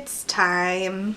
It's time.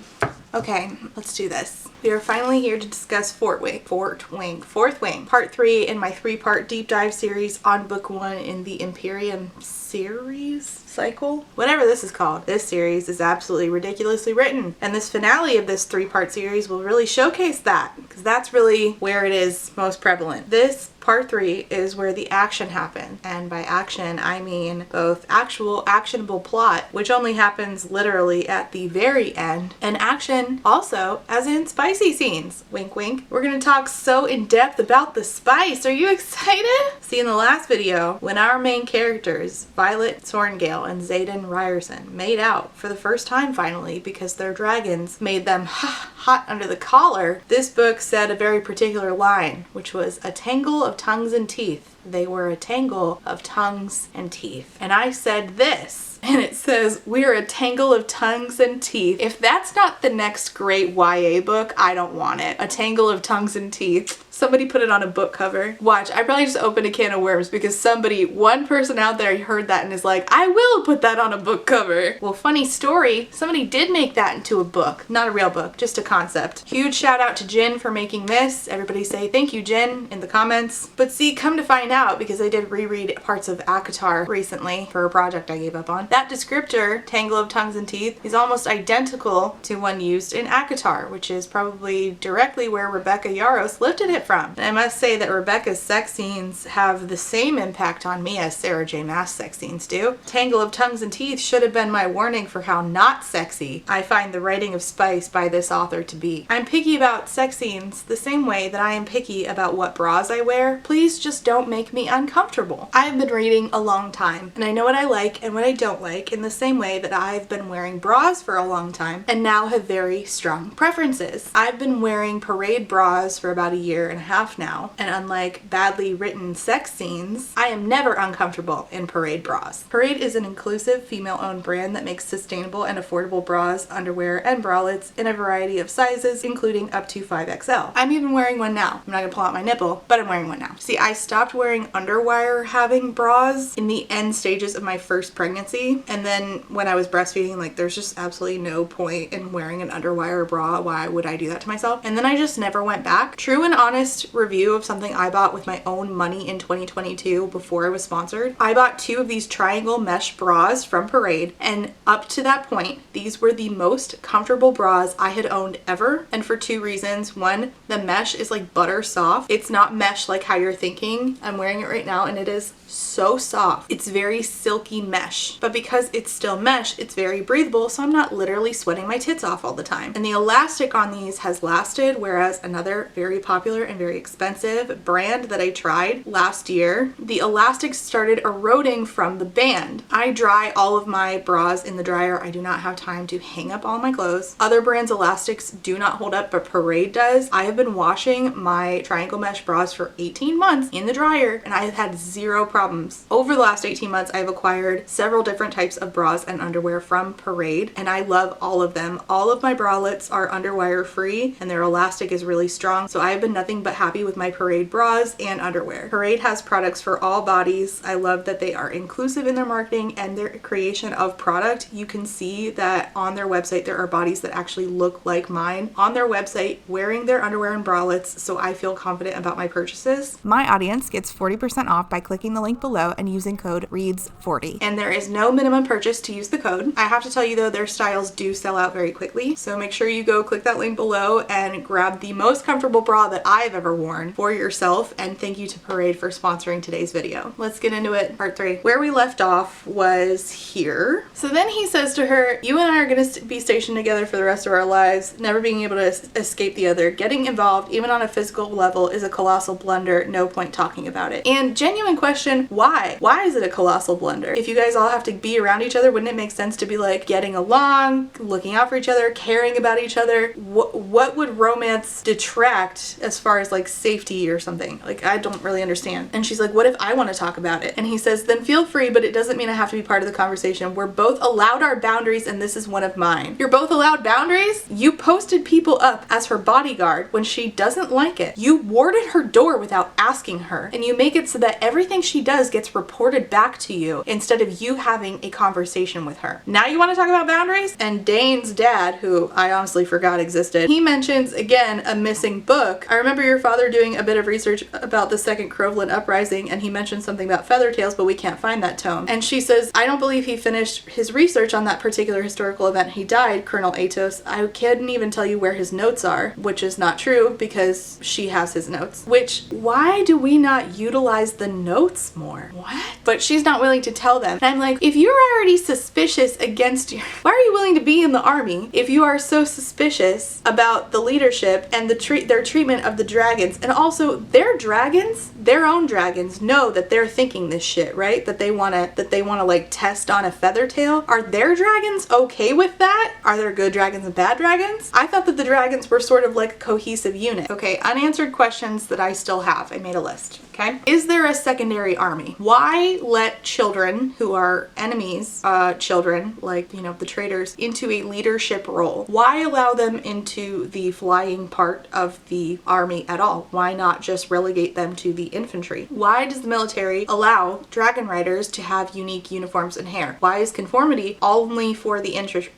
Okay, let's do this. We are finally here to discuss Fourth Wing, Part 3 in my 3-part deep dive series on Book 1 in the Imperium series cycle, whatever this is called. This series is absolutely ridiculously written, and this finale of this 3-part series will really showcase that, because that's really where it is most prevalent. This Part 3 is where the action happens, and by action I mean both actual actionable plot, which only happens literally at the very end, and action also as in spicy scenes. Wink wink. We're gonna talk so in depth about the spice. Are you excited? See, in the last video, when our main characters, Violet Sorngale and Xaden Ryerson, made out for the first time finally because their dragons made them hot under the collar, this book said a very particular line, which was a tangle of tongues and teeth. They were a tangle of tongues and teeth. And I said this, and it says, we're a tangle of tongues and teeth. If that's not the next great YA book, I don't want it. A tangle of tongues and teeth. Somebody put it on a book cover. Watch, I probably just opened a can of worms because one person out there heard that and is like, I will put that on a book cover. Well, funny story, somebody did make that into a book. Not a real book, just a concept. Huge shout out to Jin for making this. Everybody say thank you, Jin, in the comments. But see, come to find out, because I did reread parts of ACOTAR recently for a project I gave up on, that descriptor, tangle of tongues and teeth, is almost identical to one used in ACOTAR, which is probably directly where Rebecca Yarros lifted it from. And I must say that Rebecca's sex scenes have the same impact on me as Sarah J. Maas sex scenes do. Tangle of tongues and teeth should have been my warning for how not sexy I find the writing of Spice by this author to be. I'm picky about sex scenes the same way that I am picky about what bras I wear. Please just don't make me uncomfortable. I've been reading a long time, and I know what I like and what I don't like in the same way that I've been wearing bras for a long time and now have very strong preferences. I've been wearing parade bras for about a year and a half now, and unlike badly written sex scenes, I am never uncomfortable in parade bras. Parade is an inclusive female-owned brand that makes sustainable and affordable bras, underwear, and bralettes in a variety of sizes, including up to 5XL. I'm even wearing one now. I'm not gonna pull out my nipple, but I'm wearing one now. See, I stopped wearing underwire having bras in the end stages of my first pregnancy, and then when I was breastfeeding, like, there's just absolutely no point in wearing an underwire bra. Why would I do that to myself? And then I just never went back. True and honest review of something I bought with my own money in 2022 before I was sponsored. I bought 2 of these triangle mesh bras from Parade, and up to that point, these were the most comfortable bras I had owned ever, and for 2 reasons. One, the mesh is like butter soft. It's not mesh like how you're thinking. I'm wearing it right now, and it is so soft. It's very silky mesh, but because it's still mesh, it's very breathable, so I'm not literally sweating my tits off all the time. And the elastic on these has lasted, whereas another very popular and very expensive brand that I tried last year, the elastic started eroding from the band. I dry all of my bras in the dryer. I do not have time to hang up all my clothes. Other brands' elastics do not hold up, but Parade does. I have been washing my triangle mesh bras for 18 months in the dryer, and I have had 0 problems. Over the last 18 months, I've acquired several different types of bras and underwear from Parade, and I love all of them. All of my bralettes are underwire free, and their elastic is really strong, so I've been nothing but happy with my Parade bras and underwear. Parade has products for all bodies. I love that they are inclusive in their marketing and their creation of product. You can see that on their website there are bodies that actually look like mine on their website wearing their underwear and bralettes, so I feel confident about my purchases. My audience gets 40% off by clicking the link below and using code READS40. And there is no minimum purchase to use the code. I have to tell you though, their styles do sell out very quickly, so make sure you go click that link below and grab the most comfortable bra that I've ever worn for yourself, and thank you to Parade for sponsoring today's video. Let's get into it. Part 3. Where we left off was here. So then he says to her, you and I are going to be stationed together for the rest of our lives, never being able to escape the other. Getting involved, even on a physical level, is a colossal blunder. No point talking about it. And genuine question, why? Why is it a colossal blunder? If you guys all have to be around each other, wouldn't it make sense to be like getting along, looking out for each other, caring about each other? What would romance detract as far far as like safety or something. Like, I don't really understand. And she's like, what if I want to talk about it? And he says, then feel free, but it doesn't mean I have to be part of the conversation. We're both allowed our boundaries, and this is one of mine. You're both allowed boundaries? You posted people up as her bodyguard when she doesn't like it. You warded her door without asking her, and you make it so that everything she does gets reported back to you instead of you having a conversation with her. Now you want to talk about boundaries? And Dane's dad, who I honestly forgot existed, he mentions again a missing book. I remember your father doing a bit of research about the Second Croveland Uprising, and he mentioned something about feather tails, but we can't find that tome. And she says, I don't believe he finished his research on that particular historical event. He died, Colonel Atos. I couldn't even tell you where his notes are, which is not true because she has his notes. Which, why do we not utilize the notes more? What? But she's not willing to tell them. And I'm like, if you're already suspicious against your, why are you willing to be in the army if you are so suspicious about the leadership and their treatment of the dragons? And also, their dragons, their own dragons, know that they're thinking this shit, right? That they wanna like test on a feather tail. Are their dragons okay with that? Are there good dragons and bad dragons? I thought that the dragons were sort of like a cohesive unit. Okay, unanswered questions that I still have. I made a list. Okay. Is there a secondary army? Why let children who are enemies, children, like, you know, the traitors, into a leadership role? Why allow them into the flying part of the army at all? Why not just relegate them to the infantry? Why does the military allow dragon riders to have unique uniforms and hair? Why is conformity only for the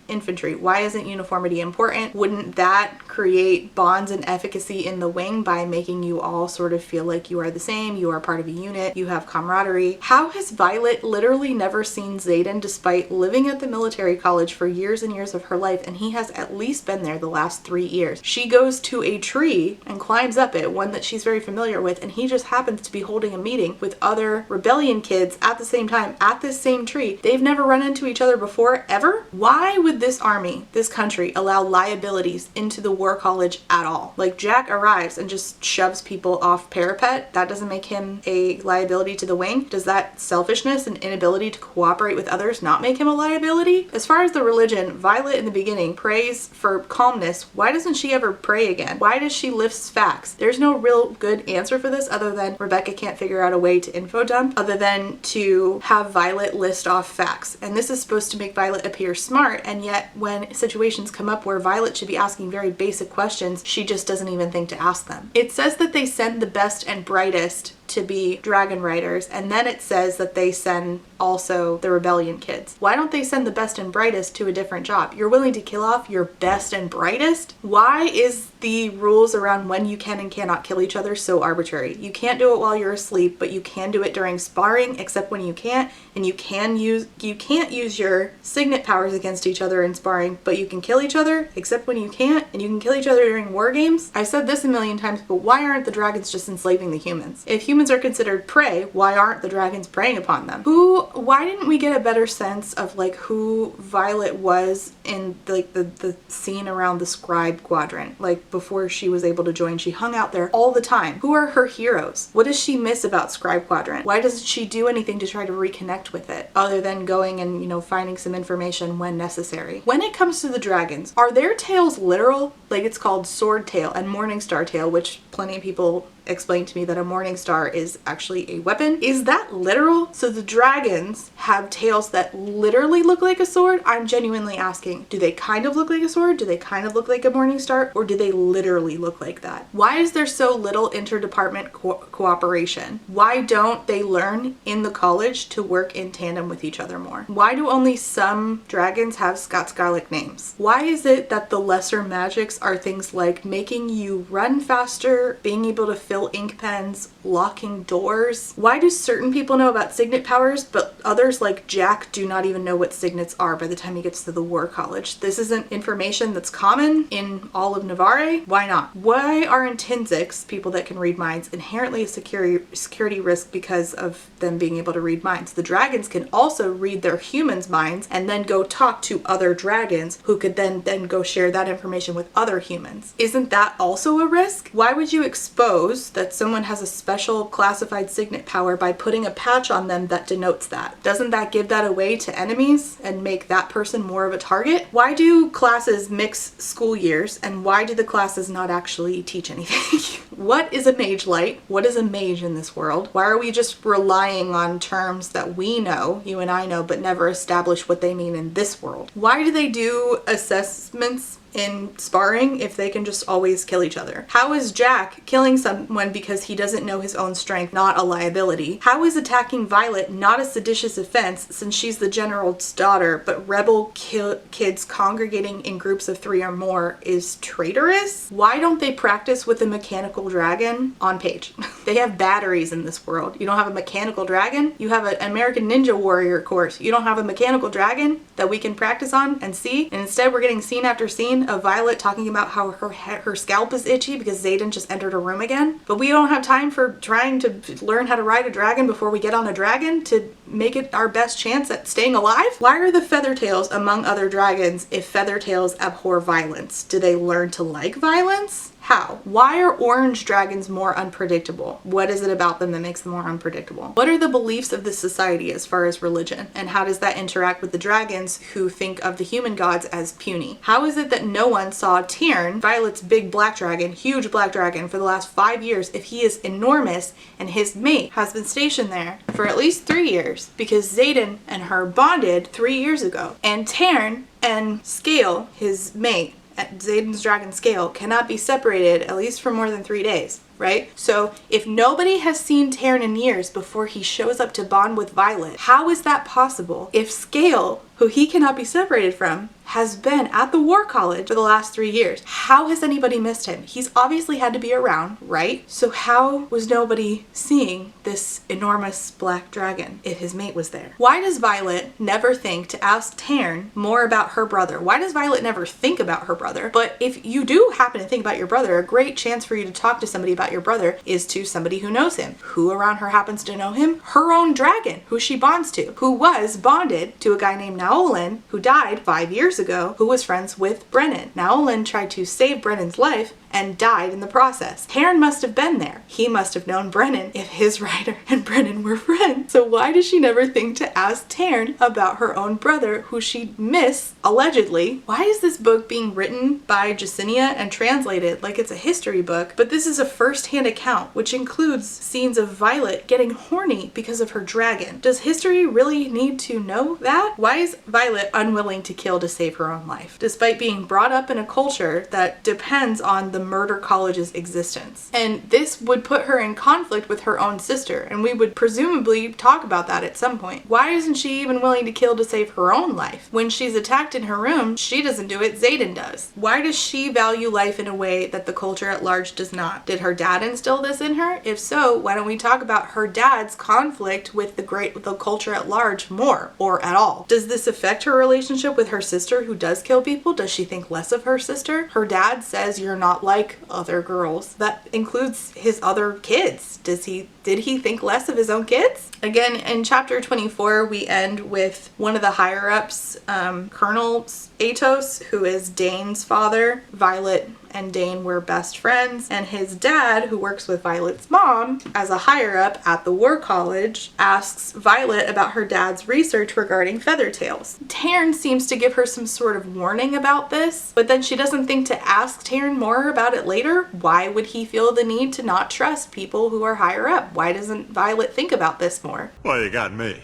infantry? Why isn't uniformity important? Wouldn't that create bonds and efficacy in the wing by making you all sort of feel like you are the same? You are part of a unit, you have camaraderie. How has Violet literally never seen Xaden despite living at the military college for years and years of her life, and he has at least been there the last 3 years? She goes to a tree and climbs up it, one that she's very familiar with, and he just happens to be holding a meeting with other rebellion kids at the same time at this same tree. They've never run into each other before, ever? Why would this army, this country, allow liabilities into the war college at all? Like, Jack arrives and just shoves people off parapet. That doesn't make him a liability to the wing? Does that selfishness and inability to cooperate with others not make him a liability? As far as the religion, Violet in the beginning prays for calmness. Why doesn't she ever pray again? Why does she lift facts? There's no real good answer for this other than Rebecca can't figure out a way to info dump other than to have Violet list off facts. And this is supposed to make Violet appear smart, and yet when situations come up where Violet should be asking very basic questions, she just doesn't even think to ask them. It says that they send the best and brightest to be dragon riders, and then it says that they send also the rebellion kids. Why don't they send the best and brightest to a different job? You're willing to kill off your best and brightest? Why is the rules around when you can and cannot kill each other so arbitrary? You can't do it while you're asleep, but you can do it during sparring, except when you can't, and you can't use your signet powers against each other in sparring, but you can kill each other, except when you can't, and you can kill each other during war games. I've said this a million times, but why aren't the dragons just enslaving the humans? If humans are considered prey, why aren't the dragons preying upon them? Why didn't we get a better sense of like who Violet was in like the scene around the scribe quadrant? Like before she was able to join, she hung out there all the time. Who are her heroes? What does she miss about scribe quadrant? Why doesn't she do anything to try to reconnect with it other than going and, you know, finding some information when necessary? When it comes to the dragons, are their tails literal? Like, it's called sword tail and morning star tail, which plenty of people explained to me that a morning star is actually a weapon. Is that literal? So the dragons have tails that literally look like a sword? I'm genuinely asking, do they kind of look like a sword? Do they kind of look like a morning star? Or do they literally look like that? Why is there so little interdepartment cooperation? Why don't they learn in the college to work in tandem with each other more? Why do only some dragons have Scots-Gaelic names? Why is it that the lesser magics are things like making you run faster, being able to fill ink pens, locking doors? Why do certain people know about signet powers, but others like Jack do not even know what signets are by the time he gets to the war college? This isn't information that's common in all of Navarre. Why not? Why are intrinsics, people that can read minds, inherently a security risk because of them being able to read minds? The dragons can also read their humans' minds and then go talk to other dragons who could then go share that information with other humans. Isn't that also a risk? Why would you expose knows that someone has a special classified signet power by putting a patch on them that denotes that. Doesn't that give that away to enemies and make that person more of a target? Why do classes mix school years, and why do the classes not actually teach anything? What is a mage light? What is a mage in this world? Why are we just relying on terms that we know, you and I know, but never establish what they mean in this world? Why do they do assessments in sparring if they can just always kill each other? How is Jack killing someone because he doesn't know his own strength not a liability? How is attacking Violet not a seditious offense since she's the general's daughter, but rebel kids congregating in groups of 3 or more is traitorous? Why don't they practice with a mechanical dragon on page? They have batteries in this world. You don't have a mechanical dragon? You have an American Ninja Warrior course. You don't have a mechanical dragon that we can practice on and see? And instead we're getting scene after scene of Violet talking about how her scalp is itchy because Xaden just entered her room again. But we don't have time for trying to learn how to ride a dragon before we get on a dragon to make it our best chance at staying alive? Why are the Feathertails among other dragons if Feathertails abhor violence? Do they learn to like violence? How? Why are orange dragons more unpredictable? What is it about them that makes them more unpredictable? What are the beliefs of this society as far as religion? And how does that interact with the dragons who think of the human gods as puny? How is it that no one saw Tyrn, Violet's big black dragon, huge black dragon, for the last 5 years if he is enormous and his mate has been stationed there for at least 3 years because Xaden and her bonded 3 years ago? And Tyrn and Scale, his mate, Xaden's dragon Scale, cannot be separated at least for more than 3 days, right? So if nobody has seen Tyrn in years before he shows up to bond with Violet, how is that possible if Scale, who he cannot be separated from, has been at the War College for the last 3 years? How has anybody missed him? He's obviously had to be around, right? So how was nobody seeing this enormous black dragon if his mate was there? Why does Violet never think to ask Tyrn more about her brother? Why does Violet never think about her brother? But if you do happen to think about your brother, a great chance for you to talk to somebody about your brother is to somebody who knows him. Who around her happens to know him? Her own dragon, who she bonds to, who was bonded to a guy named Naolin, who died 5 years ago, who was friends with Brennan. Naolin tried to save Brennan's life and died in the process. Tyrn must have been there. He must have known Brennan if his rider and Brennan were friends. So why does she never think to ask Tyrn about her own brother who she missed, allegedly? Why is this book being written by Jacinia and translated like it's a history book, but this is a first-hand account which includes scenes of Violet getting horny because of her dragon? Does history really need to know that? Why is Violet unwilling to kill to save her own life, despite being brought up in a culture that depends on the murder college's existence? And this would put her in conflict with her own sister, and we would presumably talk about that at some point. Why isn't she even willing to kill to save her own life? When she's attacked in her room, she doesn't do it, Xaden does. Why does she value life in a way that the culture at large does not? Did her dad instill this in her? If so, why don't we talk about her dad's conflict with the culture at large more, or at all? Does this affect her relationship with her sister who does kill people? Does she think less of her sister? Her dad says you're not like other girls. That includes his other kids. Did he think less of his own kids? Again, in chapter 24, we end with one of the higher-ups, Colonel Atos, who is Dane's father. Violet and Dane were best friends, and his dad, who works with Violet's mom as a higher-up at the War College, asks Violet about her dad's research regarding Feathertails. Tyrn seems to give her some sort of warning about this, but then she doesn't think to ask Tyrn more about it later. Why would he feel the need to not trust people who are higher up? Why doesn't Violet think about this more? Well, you got me.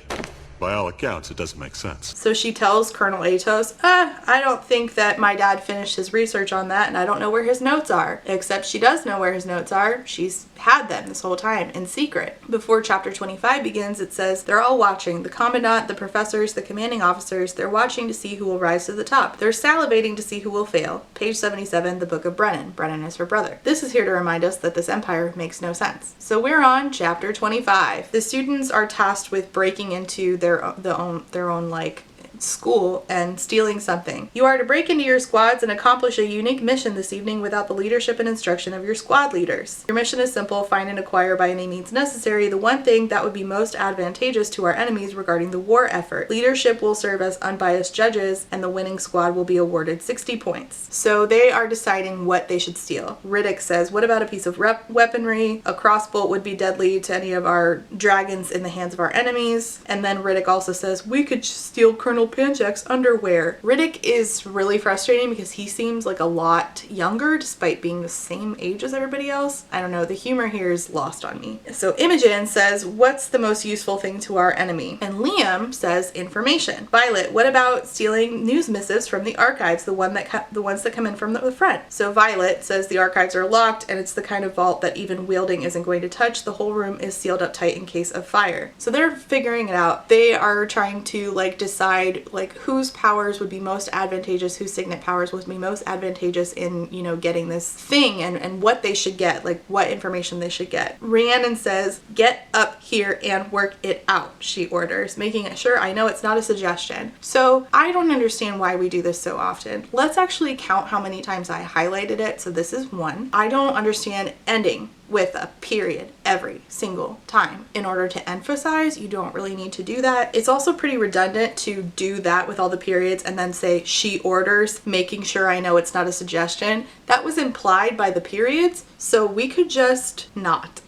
By all accounts, it doesn't make sense. So she tells Colonel Atos, I don't think that my dad finished his research on that, and I don't know where his notes are. Except she does know where his notes are. She's had them this whole time in secret. Before chapter 25 begins, it says, they're all watching. The commandant, the professors, the commanding officers, they're watching to see who will rise to the top. They're salivating to see who will fail. Page 77, the book of Brennan. Brennan is her brother. This is here to remind us that this empire makes no sense. So we're on chapter 25. The students are tasked with breaking into their own like school and stealing something. You are to break into your squads and accomplish a unique mission this evening without the leadership and instruction of your squad leaders. Your mission is simple: find and acquire by any means necessary the one thing that would be most advantageous to our enemies regarding the war effort. Leadership will serve as unbiased judges, and the winning squad will be awarded 60 points. So they are deciding what they should steal. Riddick says, what about a piece of weaponry? A crossbow would be deadly to any of our dragons in the hands of our enemies. And then Riddick also says, we could steal Colonel Panchak's underwear. Riddick is really frustrating because he seems like a lot younger despite being the same age as everybody else. I don't know, the humor here is lost on me. So Imogen says, what's the most useful thing to our enemy? And Liam says, information. Violet, what about stealing news missives from the archives, the ones that come in from the front? So Violet says the archives are locked and it's the kind of vault that even wielding isn't going to touch. The whole room is sealed up tight in case of fire. So they're figuring it out. They are trying to like decide like whose powers would be most advantageous, whose signet powers would be most advantageous in, you know, getting this thing and what they should get, like what information they should get. Rhiannon says, get up here and work it out, she orders, making it sure I know it's not a suggestion. So I don't understand why we do this so often. Let's actually count how many times I highlighted it. So this is 1. I don't understand ending with a period every single time. In order to emphasize, you don't really need to do that. It's also pretty redundant to do that with all the periods and then say she orders, making sure I know it's not a suggestion. That was implied by the periods, so we could just not.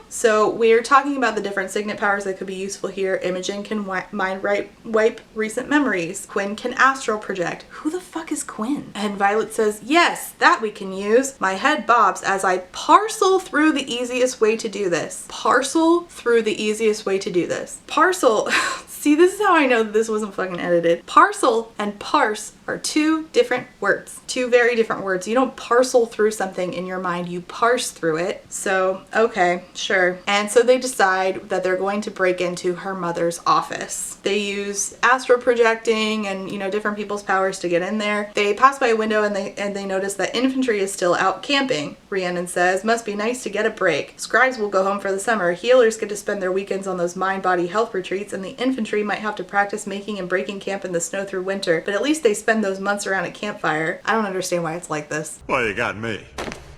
So we're talking about the different signet powers that could be useful here. Imogen can mind wipe recent memories. Quinn can astral project. Who the fuck is Quinn? And Violet says, yes, that we can use. My head bobs as I parcel through the easiest way to do this. Parcel through the easiest way to do this. Parcel. See, this is how I know that this wasn't fucking edited. Parcel and parse are 2 different words. 2 very different words. You don't parcel through something in your mind, you parse through it. So, okay, sure. And so they decide that they're going to break into her mother's office. They use astral projecting and, you know, different people's powers to get in there. They pass by a window and they notice that infantry is still out camping. Rhiannon says, must be nice to get a break. Scribes will go home for the summer. Healers get to spend their weekends on those mind-body health retreats, and the infantry might have to practice making and breaking camp in the snow through winter, but at least they spend those months around a campfire. I don't understand why it's like this. Well, you got me.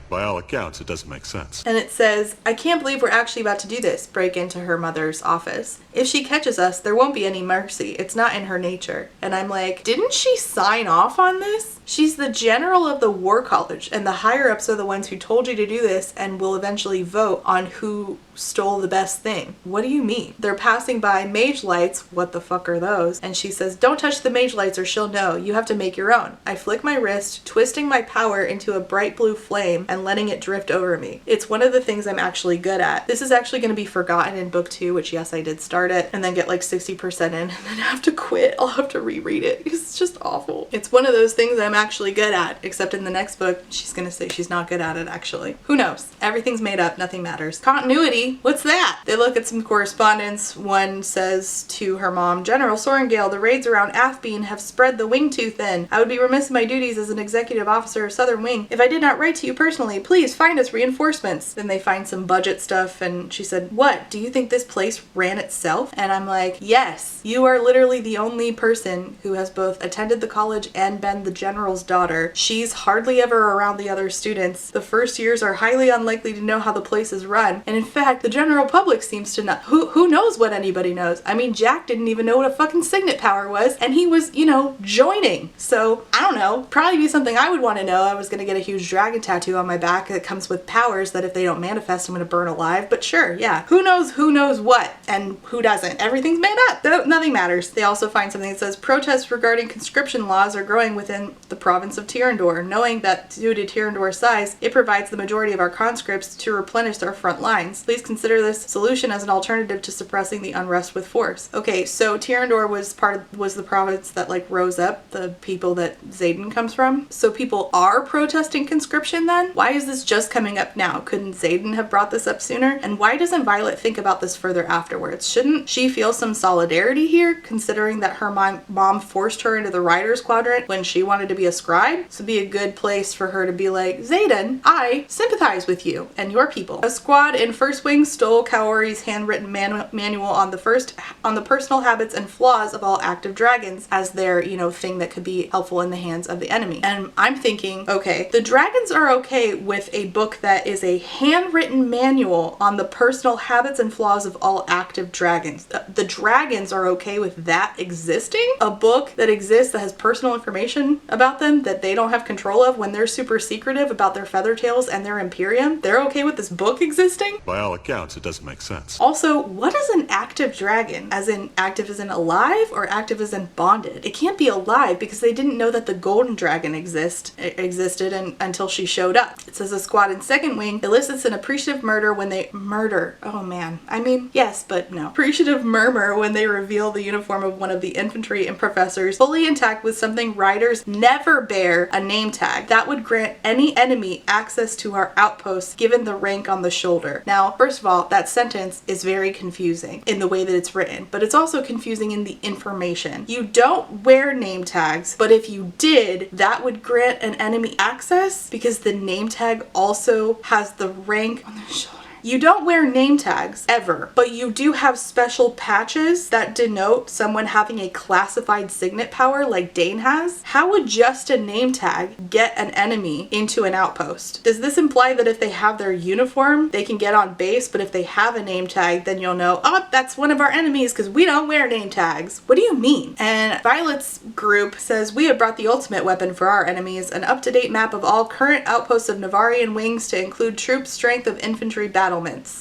By all accounts, it doesn't make sense. And it says, I can't believe we're actually about to do this, break into her mother's office. If she catches us, there won't be any mercy. It's not in her nature. And I'm like, didn't she sign off on this? She's the general of the war college, and the higher ups are the ones who told you to do this and will eventually vote on who stole the best thing. What do you mean? They're passing by mage lights. What the fuck are those? And she says, don't touch the mage lights or she'll know. You have to make your own. I flick my wrist, twisting my power into a bright blue flame and letting it drift over me. It's one of the things I'm actually good at. This is actually going to be forgotten in book 2, which yes, I did start it and then get like 60% in and then have to quit. I'll have to reread it. It's just awful. It's one of those things I'm actually good at, except in the next book, she's going to say she's not good at it actually. Who knows? Everything's made up. Nothing matters. Continuity. What's that? They look at some correspondence. One says to her mom, General Sorengale, the raids around Athbean have spread the wing too thin. I would be remiss in my duties as an executive officer of Southern Wing if I did not write to you personally. Please find us reinforcements. Then they find some budget stuff and she said, what? Do you think this place ran itself? And I'm like, yes, you are literally the only person who has both attended the college and been the general's daughter. She's hardly ever around the other students. The first years are highly unlikely to know how the place is run. And in fact, the general public seems to not. Who knows what anybody knows? I mean, Jack didn't even know what a fucking signet power was, and he was, you know, joining. So, I don't know. Probably be something I would want to know. I was going to get a huge dragon tattoo on my back that comes with powers that if they don't manifest, I'm going to burn alive. But sure, yeah. Who knows what, and who doesn't? Everything's made up. Nothing matters. They also find something that says, protests regarding conscription laws are growing within the province of Tyrandor. Knowing that due to Tyrandor's size, it provides the majority of our conscripts to replenish our front lines. Please consider this solution as an alternative to suppressing the unrest with force. Okay, so Tyrandor was the province that like rose up, the people that Xaden comes from. So people are protesting conscription then? Why is this just coming up now? Couldn't Xaden have brought this up sooner? And why doesn't Violet think about this further afterwards? Shouldn't she feel some solidarity here, considering that her mom forced her into the Riders Quadrant when she wanted to be a scribe? This would be a good place for her to be like, Xaden, I sympathize with you and your people. A squad in first Wing stole Kaori's handwritten manual on the personal habits and flaws of all active dragons as their, thing that could be helpful in the hands of the enemy. And I'm thinking, okay, the dragons are okay with a book that is a handwritten manual on the personal habits and flaws of all active dragons. The dragons are okay with that existing? A book that exists that has personal information about them that they don't have control of when they're super secretive about their feather tails and their Imperium? They're okay with this book existing? By all accounts, it doesn't make sense. Also, what is an active dragon? As in active as in alive or active as in bonded? It can't be alive because they didn't know that the golden dragon existed until she showed up. It says a squad in Second Wing elicits an appreciative murder when they murder. Oh man. I mean, yes, but no. Appreciative murmur when they reveal the uniform of one of the infantry and professors fully intact with something riders never bear, a name tag. That would grant any enemy access to our outposts given the rank on the shoulder. Now, first of all, that sentence is very confusing in the way that it's written, but it's also confusing in the information. You don't wear name tags, but if you did, that would grant an enemy access because the name tag also has the rank on the shoulder. You don't wear name tags ever, but you do have special patches that denote someone having a classified signet power like Dane has. How would just a name tag get an enemy into an outpost? Does this imply that if they have their uniform, they can get on base, but if they have a name tag, then you'll know, oh, that's one of our enemies because we don't wear name tags? What do you mean? And Violet's group says, we have brought the ultimate weapon for our enemies, an up-to-date map of all current outposts of Navarian wings to include troop strength of infantry battlements.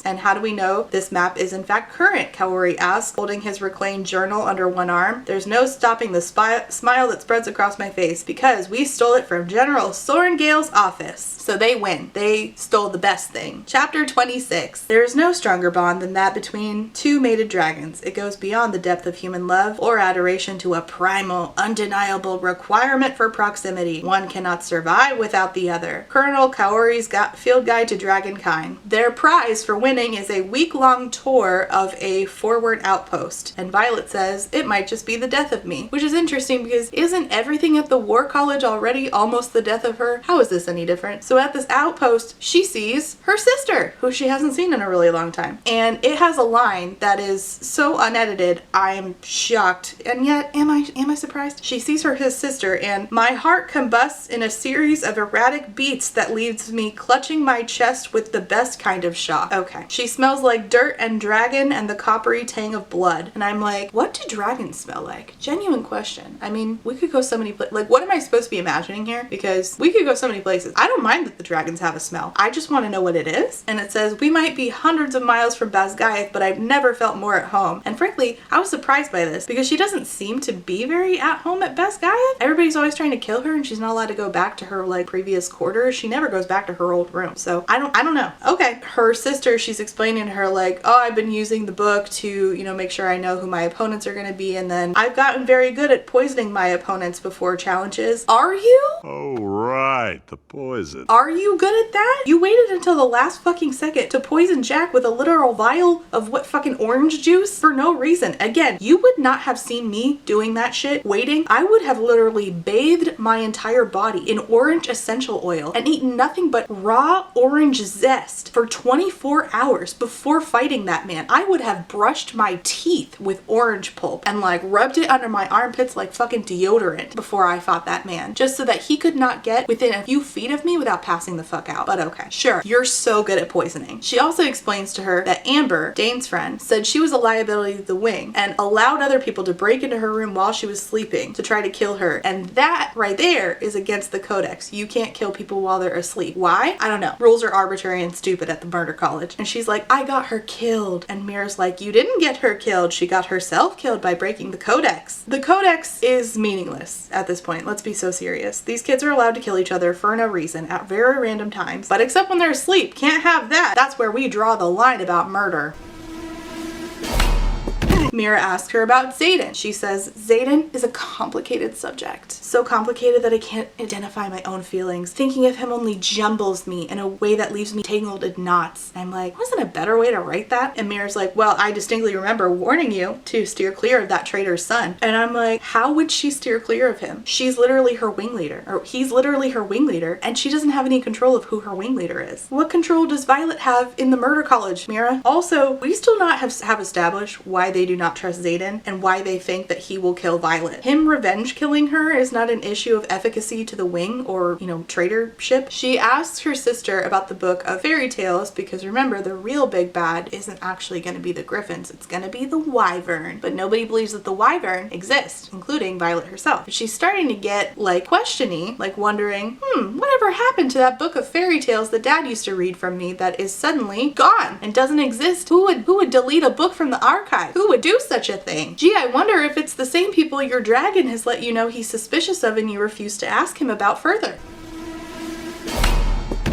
And how do we know this map is in fact current? Kaori asks, holding his reclaimed journal under one arm. There's no stopping the smile that spreads across my face because we stole it from General Sorengale's office. So they win. They stole the best thing. Chapter 26. There is no stronger bond than that between two mated dragons. It goes beyond the depth of human love or adoration to a primal, undeniable requirement for proximity. One cannot survive without the other. Colonel Kaori's Field Guide to Dragonkind. Their prize for winning is a week-long tour of a forward outpost. And Violet says, it might just be the death of me. Which is interesting because isn't everything at the War College already almost the death of her? How is this any different? So at this outpost, she sees her sister, who she hasn't seen in a really long time. And it has a line that is so unedited, I'm shocked. And yet, am I surprised? She sees his sister, and my heart combusts in a series of erratic beats that leaves me clutching my chest with the best kind of shock. Okay. She smells like dirt and dragon and the coppery tang of blood. And I'm like, what do dragons smell like? Genuine question. I mean, we could go so many places. Like, what am I supposed to be imagining here? Because we could go so many places. I don't mind that the dragons have a smell. I just want to know what it is. And it says, we might be hundreds of miles from Basgaeth, but I've never felt more at home. And frankly, I was surprised by this because she doesn't seem to be very at home at Basgaeth. Everybody's always trying to kill her and she's not allowed to go back to her like previous quarters. She never goes back to her old room. So I don't know. Okay. Her sister, she's explaining to her like, oh, I've been using the book to, make sure I know who my opponents are going to be. And then I've gotten very good at poisoning my opponents before challenges. Are you? Oh, right. The poison. Are you good at that? You waited until the last fucking second to poison Jack with a literal vial of what fucking orange juice for no reason. Again, you would not have seen me doing that shit waiting. I would have literally bathed my entire body in orange essential oil and eaten nothing but raw orange zest for 24 hours before fighting that man. I would have brushed my teeth with orange pulp and like rubbed it under my armpits like fucking deodorant before I fought that man, just so that he could not get within a few feet of me without passing the fuck out. But okay, sure, you're so good at poisoning. She also explains to her that Amber, Dane's friend, said she was a liability to the wing and allowed other people to break into her room while she was sleeping to try to kill her. And that right there is against the codex. You can't kill people while they're asleep. Why? I don't know. Rules are arbitrary and stupid at the murder college. And she's like, I got her killed. And Mira's like, you didn't get her killed. She got herself killed by breaking the codex. The codex is meaningless at this point. Let's be so serious. These kids are allowed to kill each other for no reason at very random times, but except when they're asleep. Can't have that. That's where we draw the line about murder. Mira asks her about Xaden. She says, Xaden is a complicated subject. So complicated that I can't identify my own feelings. Thinking of him only jumbles me in a way that leaves me tangled in knots. I'm like, wasn't a better way to write that? And Mira's like, well, I distinctly remember warning you to steer clear of that traitor's son. And I'm like, how would she steer clear of him? She's literally her wing leader, or he's literally her wing leader, and she doesn't have any control of who her wing leader is. What control does Violet have in the murder college, Mira? Also, we still not have established why they do not trust Xaden and why they think that he will kill Violet. Him revenge killing her is not an issue of efficacy to the wing or, traitorship. She asks her sister about the book of fairy tales because remember, the real big bad isn't actually going to be the griffins. It's going to be the wyvern. But nobody believes that the wyvern exists, including Violet herself. She's starting to get questiony, wondering, whatever happened to that book of fairy tales that Dad used to read from me that is suddenly gone and doesn't exist? Who would delete a book from the archive? Who would do such a thing? Gee, I wonder if it's the same people your dragon has let you know he's suspicious of and you refuse to ask him about further.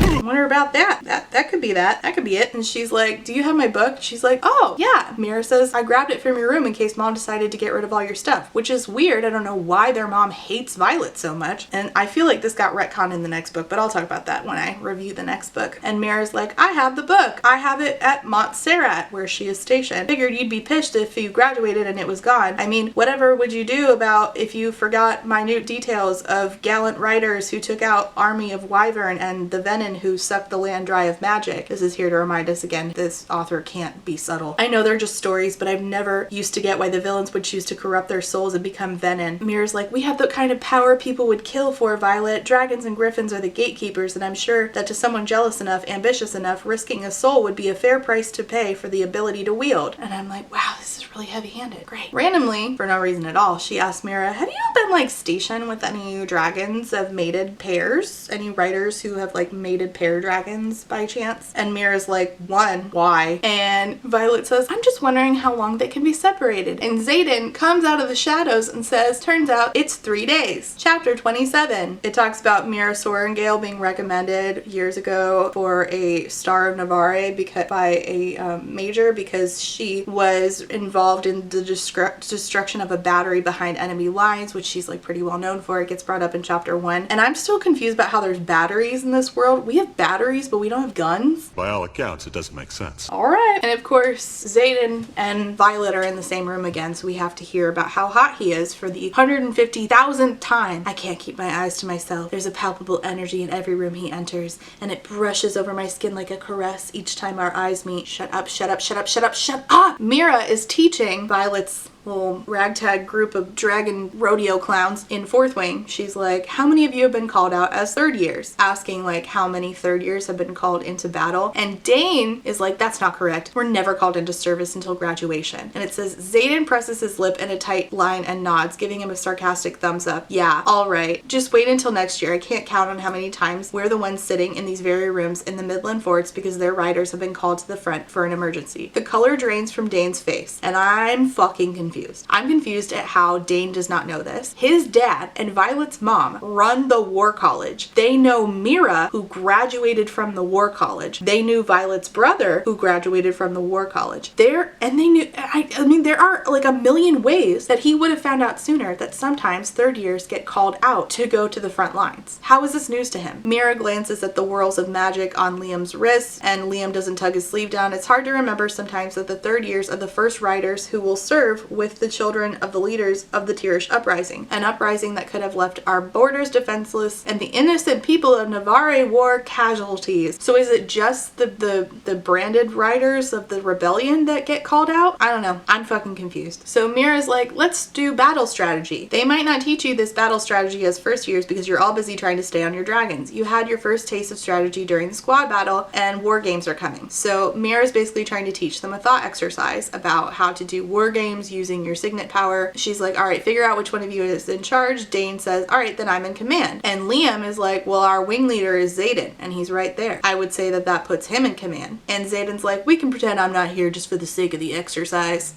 I wonder about that. That could be that. That could be it. And she's like, do you have my book? She's like, oh, yeah. Mira says, I grabbed it from your room in case Mom decided to get rid of all your stuff, which is weird. I don't know why their mom hates Violet so much. And I feel like this got retconned in the next book, but I'll talk about that when I review the next book. And Mira's like, I have the book. I have it at Montserrat, where she is stationed. Figured you'd be pissed if you graduated and it was gone. I mean, whatever would you do about if you forgot minute details of gallant riders who took out army of wyvern and the venom who sucked the land dry of magic? This is here to remind us again, this author can't be subtle. I know they're just stories, but I've never used to get why the villains would choose to corrupt their souls and become venom. Mira's like, we have the kind of power people would kill for, Violet. Dragons and griffins are the gatekeepers, and I'm sure that to someone jealous enough, ambitious enough, risking a soul would be a fair price to pay for the ability to wield. And I'm like, wow, this is really heavy-handed. Great. Randomly, for no reason at all, she asked Mira, have you been stationed with any dragons of mated pairs? Any writers who have mated pair dragons by chance? And Mira's like, one, why? And Violet says, I'm just wondering how long they can be separated. And Xaden comes out of the shadows and says, turns out it's 3 days. Chapter 27. It talks about Mira Sorengale being recommended years ago for a Star of Navarre by a major because she was involved in the destruction of a battery behind enemy lines, which she's pretty well known for. It gets brought up in chapter 1. And I'm still confused about how there's batteries in this world. We have batteries, but we don't have guns. By all accounts, it doesn't make sense. All right. And of course, Xaden and Violet are in the same room again, so we have to hear about how hot he is for the 150,000th time. I can't keep my eyes to myself. There's a palpable energy in every room he enters, and it brushes over my skin like a caress each time our eyes meet. Shut up, shut up, shut up, shut up, shut up! Mira is teaching Violet's little ragtag group of dragon rodeo clowns in fourth wing. She's like, how many of you have been called out as third years? Asking how many third years have been called into battle. And Dane is like, that's not correct. We're never called into service until graduation. And it says, Xaden presses his lip in a tight line and nods, giving him a sarcastic thumbs up. Yeah, all right. Just wait until next year. I can't count on how many times we're the ones sitting in these very rooms in the Midland forts because their riders have been called to the front for an emergency. The color drains from Dane's face, and I'm fucking confused. I'm confused at how Dane does not know this. His dad and Violet's mom run the war college. They know Mira, who graduated from the war college. They knew Violet's brother, who graduated from the war college. There are a million ways that he would have found out sooner that sometimes third years get called out to go to the front lines. How is this news to him? Mira glances at the whorls of magic on Liam's wrists, and Liam doesn't tug his sleeve down. It's hard to remember sometimes that the third years are the first riders who will serve with the children of the leaders of the Tirish uprising, an uprising that could have left our borders defenseless and the innocent people of Navarre war casualties. So is it just the branded riders of the rebellion that get called out? I don't know. I'm fucking confused. So Mira's like, let's do battle strategy. They might not teach you this battle strategy as first years because you're all busy trying to stay on your dragons. You had your first taste of strategy during the squad battle and war games are coming. So Mira's basically trying to teach them a thought exercise about how to do war games using your signet power. She's like, all right, figure out which one of you is in charge. Dane says, all right, then I'm in command. And Liam is like, well, our wing leader is Xaden, and he's right there. I would say that puts him in command. And Xaden's like, we can pretend I'm not here just for the sake of the exercise.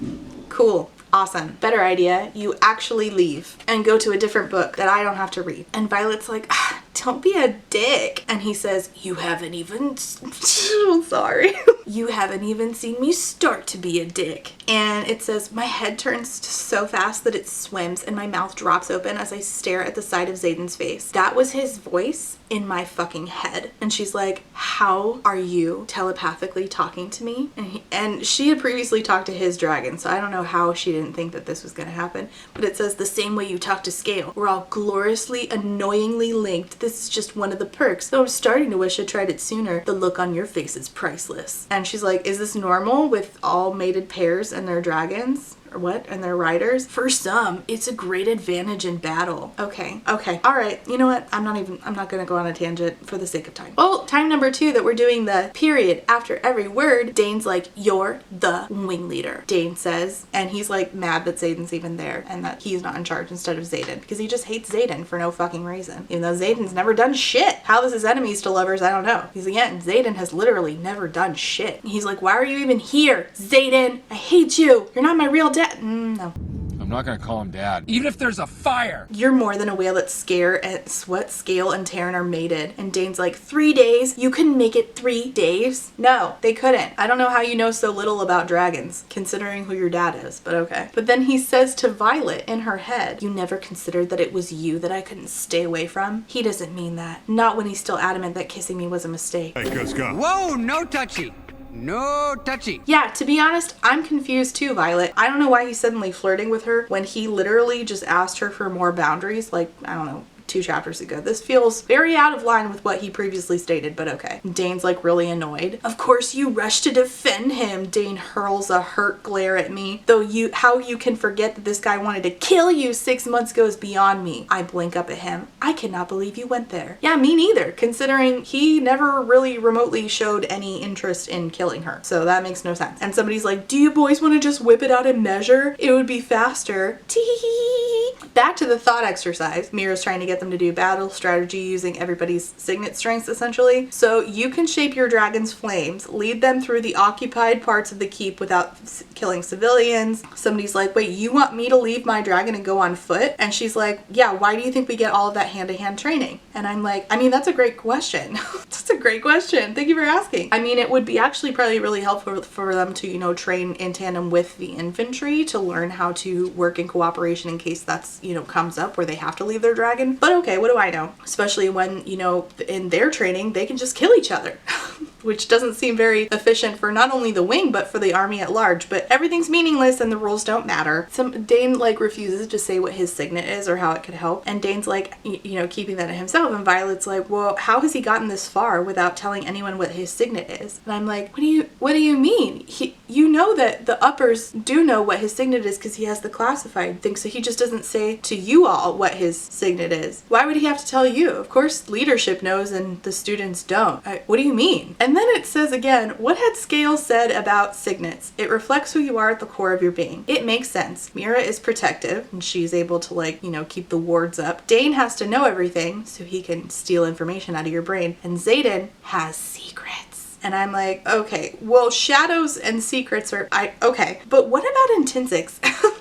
Cool. Awesome. Better idea. You actually leave and go to a different book that I don't have to read. And Violet's like, don't be a dick. And he says, you haven't even, sorry. You haven't even seen me start to be a dick. And it says, my head turns so fast that it swims and my mouth drops open as I stare at the side of Zayden's face. That was his voice in my fucking head. And she's like, how are you telepathically talking to me? And she had previously talked to his dragon, so I don't know how she didn't think that this was going to happen. But it says, the same way you talk to Scale. We're all gloriously, annoyingly linked. This is just one of the perks. Though I'm starting to wish I tried it sooner. The look on your face is priceless. And she's like, is this normal with all mated pairs and their dragons? Or what? And their riders? For some, it's a great advantage in battle. Okay. All right. You know what? I'm not gonna go on a tangent for the sake of time. Well, time number 2 that we're doing the period after every word. Dane's like, you're the wing leader, Dane says. And he's like mad that Zayden's even there and that he's not in charge instead of Zayden, because he just hates Zayden for no fucking reason. Even though Zayden's never done shit. How this is enemies to lovers, I don't know. Because again, Zayden has literally never done shit. And he's like, why are you even here? Zayden, I hate you. You're not my real dad. No. I'm not gonna call him dad. Even if there's a fire! You're more than a whale that Scale and Taryn are mated. And Dane's like, 3 days? You couldn't make it 3 days? No, they couldn't. I don't know how you know so little about dragons, considering who your dad is, but okay. But then he says to Violet in her head, you never considered that it was you that I couldn't stay away from? He doesn't mean that. Not when he's still adamant that kissing me was a mistake. Hey, let's go. Whoa, no touchy. No touchy. Yeah, to be honest, I'm confused too, Violet. I don't know why he's suddenly flirting with her when he literally just asked her for more boundaries, like, I don't know, 2 chapters ago. This feels very out of line with what he previously stated, but okay. Dane's like really annoyed. Of course you rush to defend him. Dane hurls a hurt glare at me. Though how you can forget that this guy wanted to kill you 6 months goes beyond me. I blink up at him. I cannot believe you went there. Yeah, me neither, considering he never really remotely showed any interest in killing her. So that makes no sense. And somebody's like, do you boys want to just whip it out and measure? It would be faster. Tee. Back to the thought exercise. Mira's trying to get them to do battle strategy using everybody's signet strengths essentially. So you can shape your dragon's flames, lead them through the occupied parts of the keep without killing civilians. Somebody's like, wait, you want me to leave my dragon and go on foot? And she's like, yeah, why do you think we get all of that hand-to-hand training? And I'm like, I mean, that's a great question. That's a great question. Thank you for asking. I mean, it would be actually probably really helpful for them to, you know, train in tandem with the infantry to learn how to work in cooperation in case that's, you know, comes up where they have to leave their dragon. But okay, what do I know? Especially when, you know, in their training, they can just kill each other. Which doesn't seem very efficient for not only the wing, but for the army at large. But everything's meaningless and the rules don't matter. Dane, like, refuses to say what his signet is or how it could help. And Dane's like, you know, keeping that to himself. And Violet's like, well, how has he gotten this far without telling anyone what his signet is? And I'm like, what do you mean? You know that the uppers do know what his signet is because he has the classified thing. So he just doesn't say to you all what his signet is. Why would he have to tell you? Of course, leadership knows and the students don't. What do you mean? And then it says again, what had Scale said about signets? It reflects who you are at the core of your being. It makes sense. Mira is protective and she's able to, like, you know, keep the wards up. Dane has to know everything so he can steal information out of your brain. And Zayden has secrets. And I'm like, okay, well, shadows and secrets are, okay. But what about intrinsics?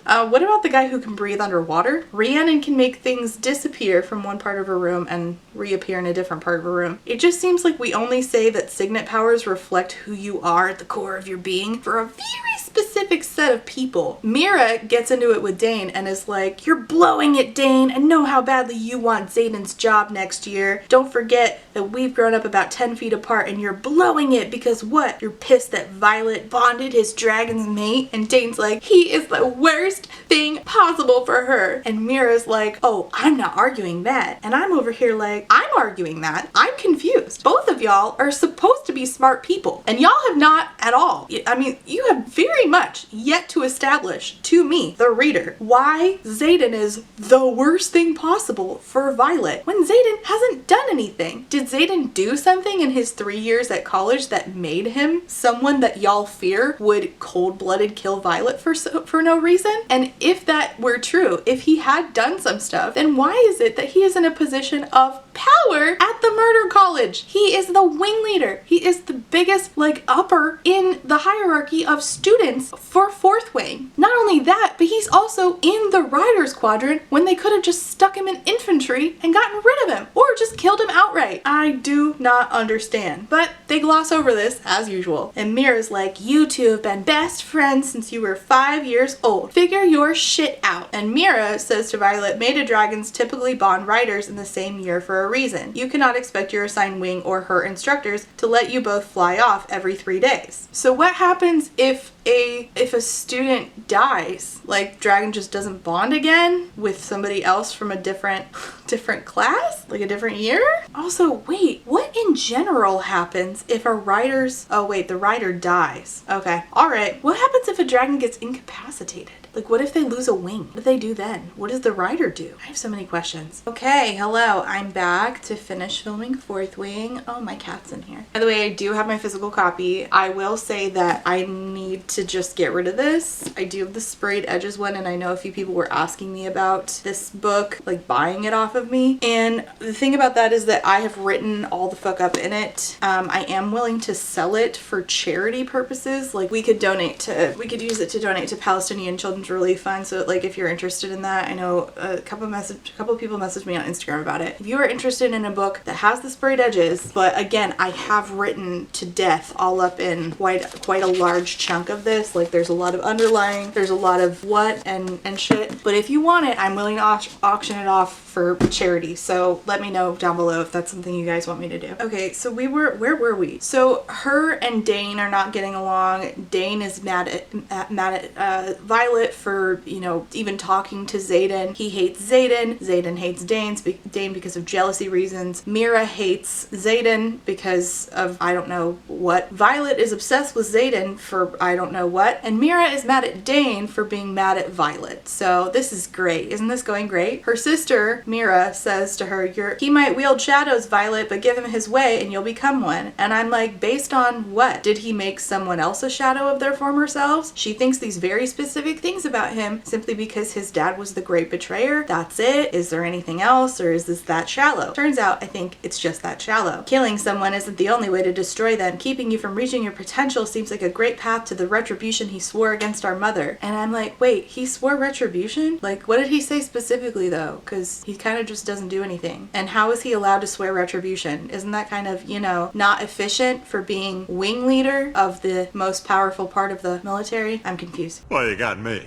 What about the guy who can breathe underwater? Rhiannon can make things disappear from one part of a room and reappear in a different part of a room. It just seems like we only say that signet powers reflect who you are at the core of your being for a very specific set of people. Mira gets into it with Dane and is like, you're blowing it, Dane. I know how badly you want Zayden's job next year. Don't forget that we've grown up about 10 feet apart and you're blowing it because what? You're pissed that Violet bonded his dragon's mate? And Dane's like, he is the worst thing possible for her. And Mira's like, oh, I'm not arguing that. And I'm over here like, I'm arguing that. I'm confused. Both of y'all are supposed to be smart people and y'all have not at all. I mean, you have very much yet to establish to me, the reader, why Zayden is the worst thing possible for Violet when Zayden hasn't done anything. Did Zayden do something in his 3 years at college that made him someone that y'all fear would cold-blooded kill Violet for no reason? And if that were true, if he had done some stuff, then why is it that he is in a position of power at the murder college. He is the wing leader. He is the biggest, like, upper in the hierarchy of students for 4th Wing. Not only that, but he's also in the Riders Squadron when they could have just stuck him in infantry and gotten rid of him, or just killed him outright. I do not understand. But they gloss over this, as usual. And Mira's like, you two have been best friends since you were 5 years old. Figure your shit out. And Mira says to Violet, mated dragons typically bond riders in the same year for a reason. You cannot expect your assigned wing or her instructors to let you both fly off every 3 days. So what happens if a student dies? Like, dragon just doesn't bond again with somebody else from a different class? Like a different year? Also, wait, what in general happens if a rider's... Oh wait, the rider dies. Okay, alright. What happens if a dragon gets incapacitated? Like, what if they lose a wing? What do they do then? What does the rider do? I have so many questions. Okay, hello. I'm back to finish filming 4th Wing. Oh, my cat's in here. By the way, I do have my physical copy. I will say that I need to just get rid of this. I do have the sprayed edges one, and I know a few people were asking me about this book, like buying it off of me. And the thing about that is that I have written all the fuck up in it. I am willing to sell it for charity purposes. Like, we could use it to donate to Palestinian Children's Relief Fund. So, like, if you're interested in that, I know a couple of people messaged me on Instagram about it. If you are interested in a book that has the sprayed edges, but again, I have written to death all up in quite a large chunk of this. Like, there's a lot of underlying, there's a lot of what and shit. But if you want it, I'm willing to auction it off for charity. So let me know down below if that's something you guys want me to do. Okay, so where were we? So her and Dane are not getting along. Dane is mad at Violet for, you know, even talking to Xaden. He hates Xaden. Xaden hates Dane because of jealousy reasons. Mira hates Xaden because of I don't know what. Violet is obsessed with Xaden for I don't know what. And Mira is mad at Dane for being mad at Violet. So this is great. Isn't this going great? Her sister, Mira, says to her, he might wield shadows, Violet, but give him his way and you'll become one. And I'm like, based on what? Did he make someone else a shadow of their former selves? She thinks these very specific things about him simply because his dad was the great betrayer. That's it? Is there anything else, or is this that shallow? Turns out I think it's just that shallow. Killing someone isn't the only way to destroy them. Keeping you from reaching your potential seems like a great path to the retribution he swore against our mother. And I'm like, wait, he swore retribution? Like, what did he say specifically though? Because he kind of just doesn't do anything. And how is he allowed to swear retribution? Isn't that kind of, you know, not efficient for being wing leader of the most powerful part of the military? I'm confused. Well, you got me.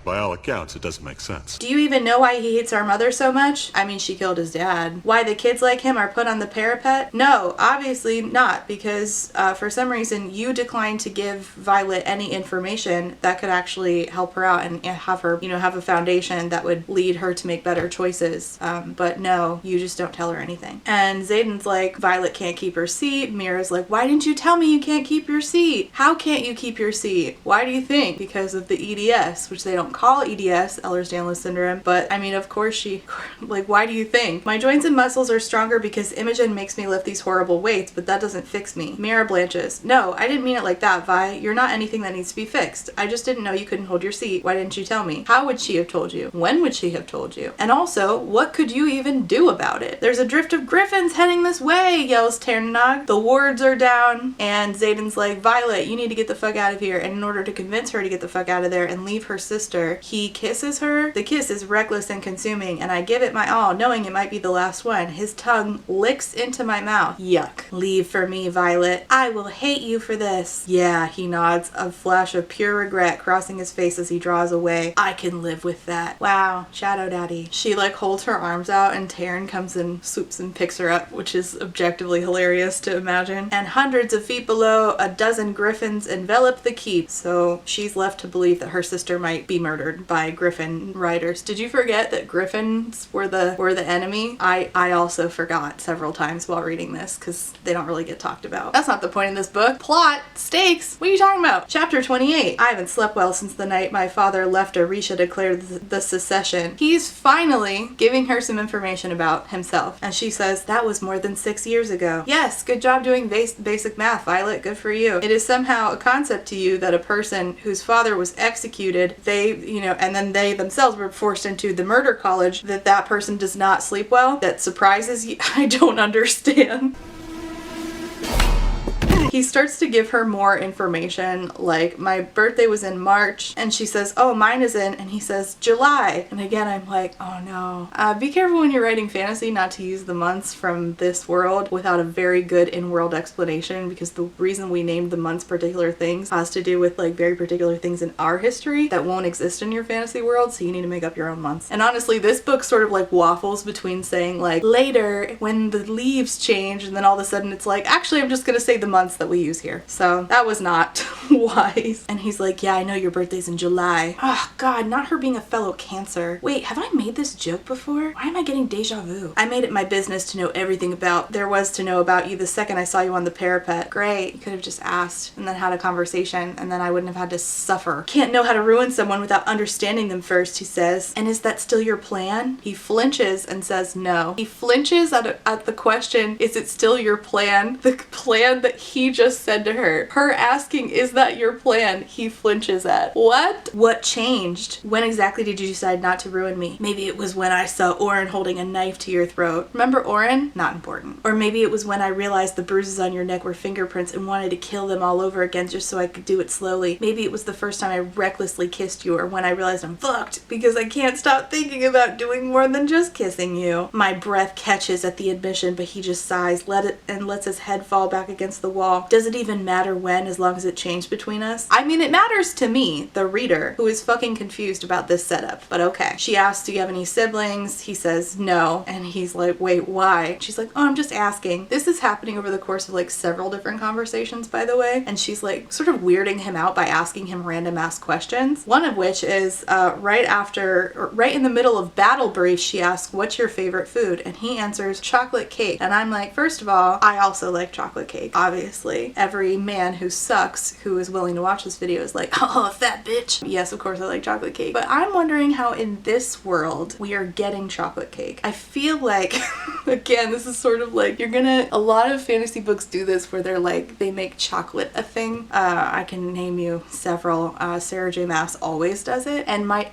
By all accounts, it doesn't make sense. Do you even know why he hates our mother so much? I mean, she killed his dad. Why the kids like him are put on the parapet? No, obviously not, because for some reason you declined to give Violet any information that could actually help her out and have her, you know, have a foundation that would lead her to make better choices. But no, you just don't tell her anything. And Xaden's like, Violet can't keep her seat. Mira's like, why didn't you tell me you can't keep your seat? How can't you keep your seat? Why do you think? Because of the EDS, which they don't call EDS, Ehlers-Danlos syndrome, but I mean, of course she, like, why do you think? My joints and muscles are stronger because Imogen makes me lift these horrible weights, but that doesn't fix me. Mira blanches. No, I didn't mean it like that, Vi. You're not anything that needs to be fixed. I just didn't know you couldn't hold your seat. Why didn't you tell me? How would she have told you? When would she have told you? And also, what could you even do about it? There's a drift of griffins heading this way, yells Ternanog. The wards are down, and Xaden's like, Violet, you need to get the fuck out of here. And in order to convince her to get the fuck out of there and leave her sister, he kisses her. The kiss is reckless and consuming, and I give it my all, knowing it might be the last one. His tongue licks into my mouth. Yuck. Leave for me, Violet. I will hate you for this. Yeah, he nods, a flash of pure regret crossing his face as he draws away. I can live with that. Wow, Shadow Daddy. She like holds her arms out and Taryn comes and swoops and picks her up, which is objectively hilarious to imagine. And hundreds of feet below, a dozen griffins envelop the keep, so she's left to believe that her sister might be murdered by griffin riders. Did you forget that griffins were the enemy? I also forgot several times while reading this because they don't really get talked about. That's not the point in this book. Plot, stakes, what are you talking about? Chapter 28. I haven't slept well since the night my father left Orisha declared the secession. He's finally giving her some information about himself, and she says, that was more than 6 years ago. Yes, good job doing basic math, Violet. Good for you. It is somehow a concept to you that a person whose father was executed, they and then they themselves were forced into the murder college, that person does not sleep well. That surprises you. I don't understand. He starts to give her more information, like, my birthday was in March, and she says, oh, mine is in, and he says, July. And again, I'm like, oh no. Be careful when you're writing fantasy not to use the months from this world without a very good in-world explanation, because the reason we named the months particular things has to do with, like, very particular things in our history that won't exist in your fantasy world, so you need to make up your own months. And honestly, this book sort of, like, waffles between saying, like, later, when the leaves change, and then all of a sudden it's like, actually, I'm just gonna say the months that we use here. So that was not wise. And he's like, yeah, I know your birthday's in July. Oh god, not her being a fellow Cancer. Wait, have I made this joke before? Why am I getting deja vu? I made it my business to know everything there was to know about you the second I saw you on the parapet. Great. You could have just asked and then had a conversation, and then I wouldn't have had to suffer. Can't know how to ruin someone without understanding them first, he says. And is that still your plan? He flinches and says no. He flinches at the question, is it still your plan? The plan that he just said to her. Her asking, is that your plan? He flinches at. What? What changed? When exactly did you decide not to ruin me? Maybe it was when I saw Oren holding a knife to your throat. Remember Oren? Not important. Or maybe it was when I realized the bruises on your neck were fingerprints and wanted to kill them all over again just so I could do it slowly. Maybe it was the first time I recklessly kissed you, or when I realized I'm fucked because I can't stop thinking about doing more than just kissing you. My breath catches at the admission, but he just sighs, lets his head fall back against the wall. Does it even matter when, as long as it changed between us? I mean, it matters to me, the reader, who is fucking confused about this setup, but okay. She asks, do you have any siblings? He says no, and he's like, wait, why? She's like, oh, I'm just asking. This is happening over the course of like several different conversations, by the way, and she's like sort of weirding him out by asking him random ass questions. One of which is right in the middle of battle brief, she asks, what's your favorite food? And he answers, chocolate cake. And I'm like, first of all, I also like chocolate cake, obviously. Every man who sucks who is willing to watch this video is like, oh, fat bitch. Yes, of course I like chocolate cake. But I'm wondering how in this world we are getting chocolate cake. I feel like, again, this is sort of like, a lot of fantasy books do this where they're like, they make chocolate a thing. I can name you several. Sarah J. Maas always does it. And my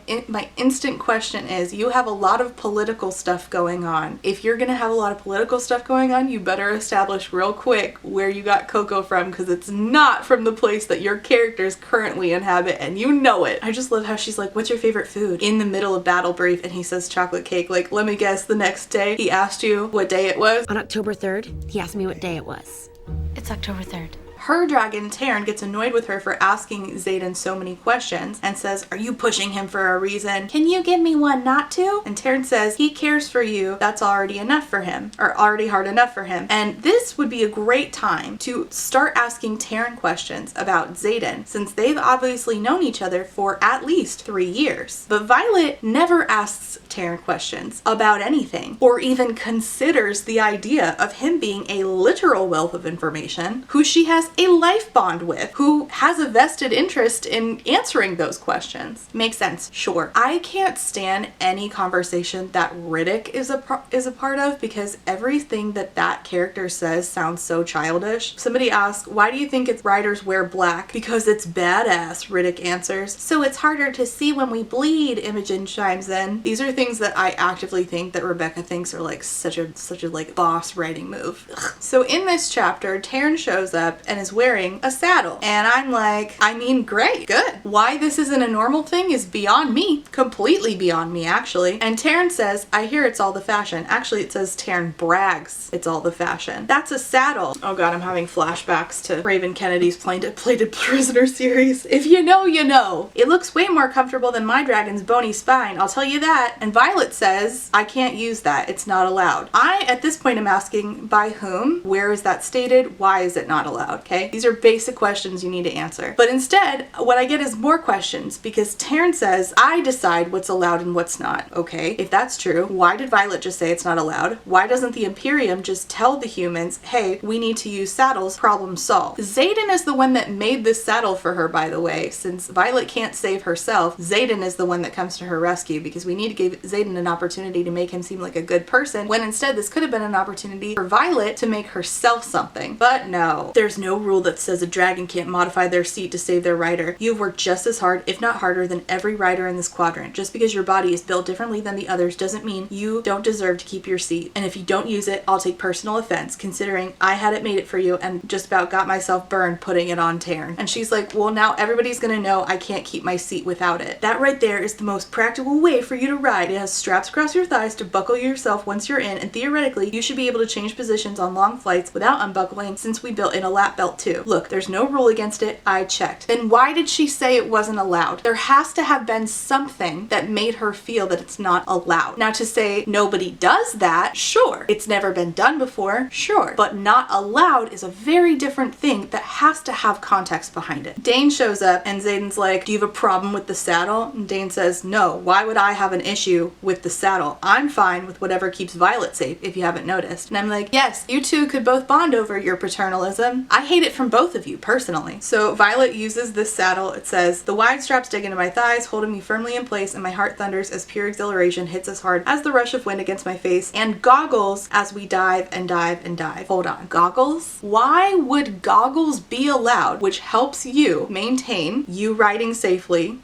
instant question is, you have a lot of political stuff going on. If you're gonna have a lot of political stuff going on, you better establish real quick where you got cocoa from, because it's not from the place that your characters currently inhabit, and you know it. I just love how she's like, what's your favorite food? In the middle of battle brief, and he says chocolate cake. Like, let me guess, the next day he asked you what day it was? On October 3rd, he asked me what day it was. It's October 3rd. Her dragon, Taryn, gets annoyed with her for asking Xaden so many questions and says, are you pushing him for a reason? Can you give me one not to? And Taryn says, he cares for you. That's already enough for him, or already hard enough for him. And this would be a great time to start asking Taryn questions about Xaden, since they've obviously known each other for at least 3 years. But Violet never asks Taryn questions about anything, or even considers the idea of him being a literal wealth of information who she has a life bond with, who has a vested interest in answering those questions. Makes sense, sure. I can't stand any conversation that Riddick is a part of, because everything that character says sounds so childish. Somebody asks, why do you think it's writers wear black? Because it's badass, Riddick answers. So it's harder to see when we bleed, Imogen chimes in. These are things that I actively think that Rebecca thinks are like such a like boss writing move. Ugh. So in this chapter, Taryn shows up and is wearing a saddle. And I'm like, I mean, great, good. Why this isn't a normal thing is beyond me. Completely beyond me, actually. And Taryn says, I hear it's all the fashion. Actually, it says Taryn brags it's all the fashion. That's a saddle. Oh god, I'm having flashbacks to Raven Kennedy's Plated Prisoner series. If you know, you know. It looks way more comfortable than my dragon's bony spine, I'll tell you that. And Violet says, I can't use that. It's not allowed. I, at this point, am asking, by whom? Where is that stated? Why is it not allowed? Okay? These are basic questions you need to answer. But instead, what I get is more questions, because Taryn says, I decide what's allowed and what's not. Okay, if that's true, why did Violet just say it's not allowed? Why doesn't the Imperium just tell the humans, hey, we need to use saddles, problem solved? Xaden is the one that made this saddle for her, by the way. Since Violet can't save herself, Xaden is the one that comes to her rescue, because we need to give Xaden an opportunity to make him seem like a good person, when instead this could have been an opportunity for Violet to make herself something. But no, there's no rule that says a dragon can't modify their seat to save their rider. You've worked just as hard, if not harder, than every rider in this quadrant. Just because your body is built differently than the others doesn't mean you don't deserve to keep your seat. And if you don't use it, I'll take personal offense, considering I hadn't made it for you and just about got myself burned putting it on Taryn. And she's like, well, now everybody's gonna know I can't keep my seat without it. That right there is the most practical way for you to ride. It has straps across your thighs to buckle yourself once you're in, and theoretically, you should be able to change positions on long flights without unbuckling, since we built in a lap belt too. Look, there's no rule against it. I checked. Then why did she say it wasn't allowed? There has to have been something that made her feel that it's not allowed. Now, to say nobody does that, sure. It's never been done before, sure. But not allowed is a very different thing that has to have context behind it. Dane shows up and Xaden's like, do you have a problem with the saddle? And Dane says, no. Why would I have an issue with the saddle? I'm fine with whatever keeps Violet safe, if you haven't noticed. And I'm like, yes, you two could both bond over your paternalism. I hate it from both of you, personally. So Violet uses this saddle. It says, the wide straps dig into my thighs, holding me firmly in place, and my heart thunders as pure exhilaration hits as hard as the rush of wind against my face, and goggles as we dive and dive and dive. Hold on, goggles? Why would goggles be allowed, which helps you maintain you riding safely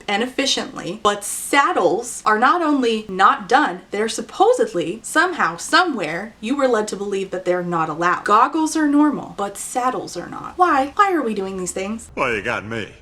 and efficiently, but saddles are not only not done, they're supposedly, somehow, somewhere, you were led to believe that they're not allowed. Goggles are normal, but saddles are not. Why? Why are we doing these things? Well, you got me.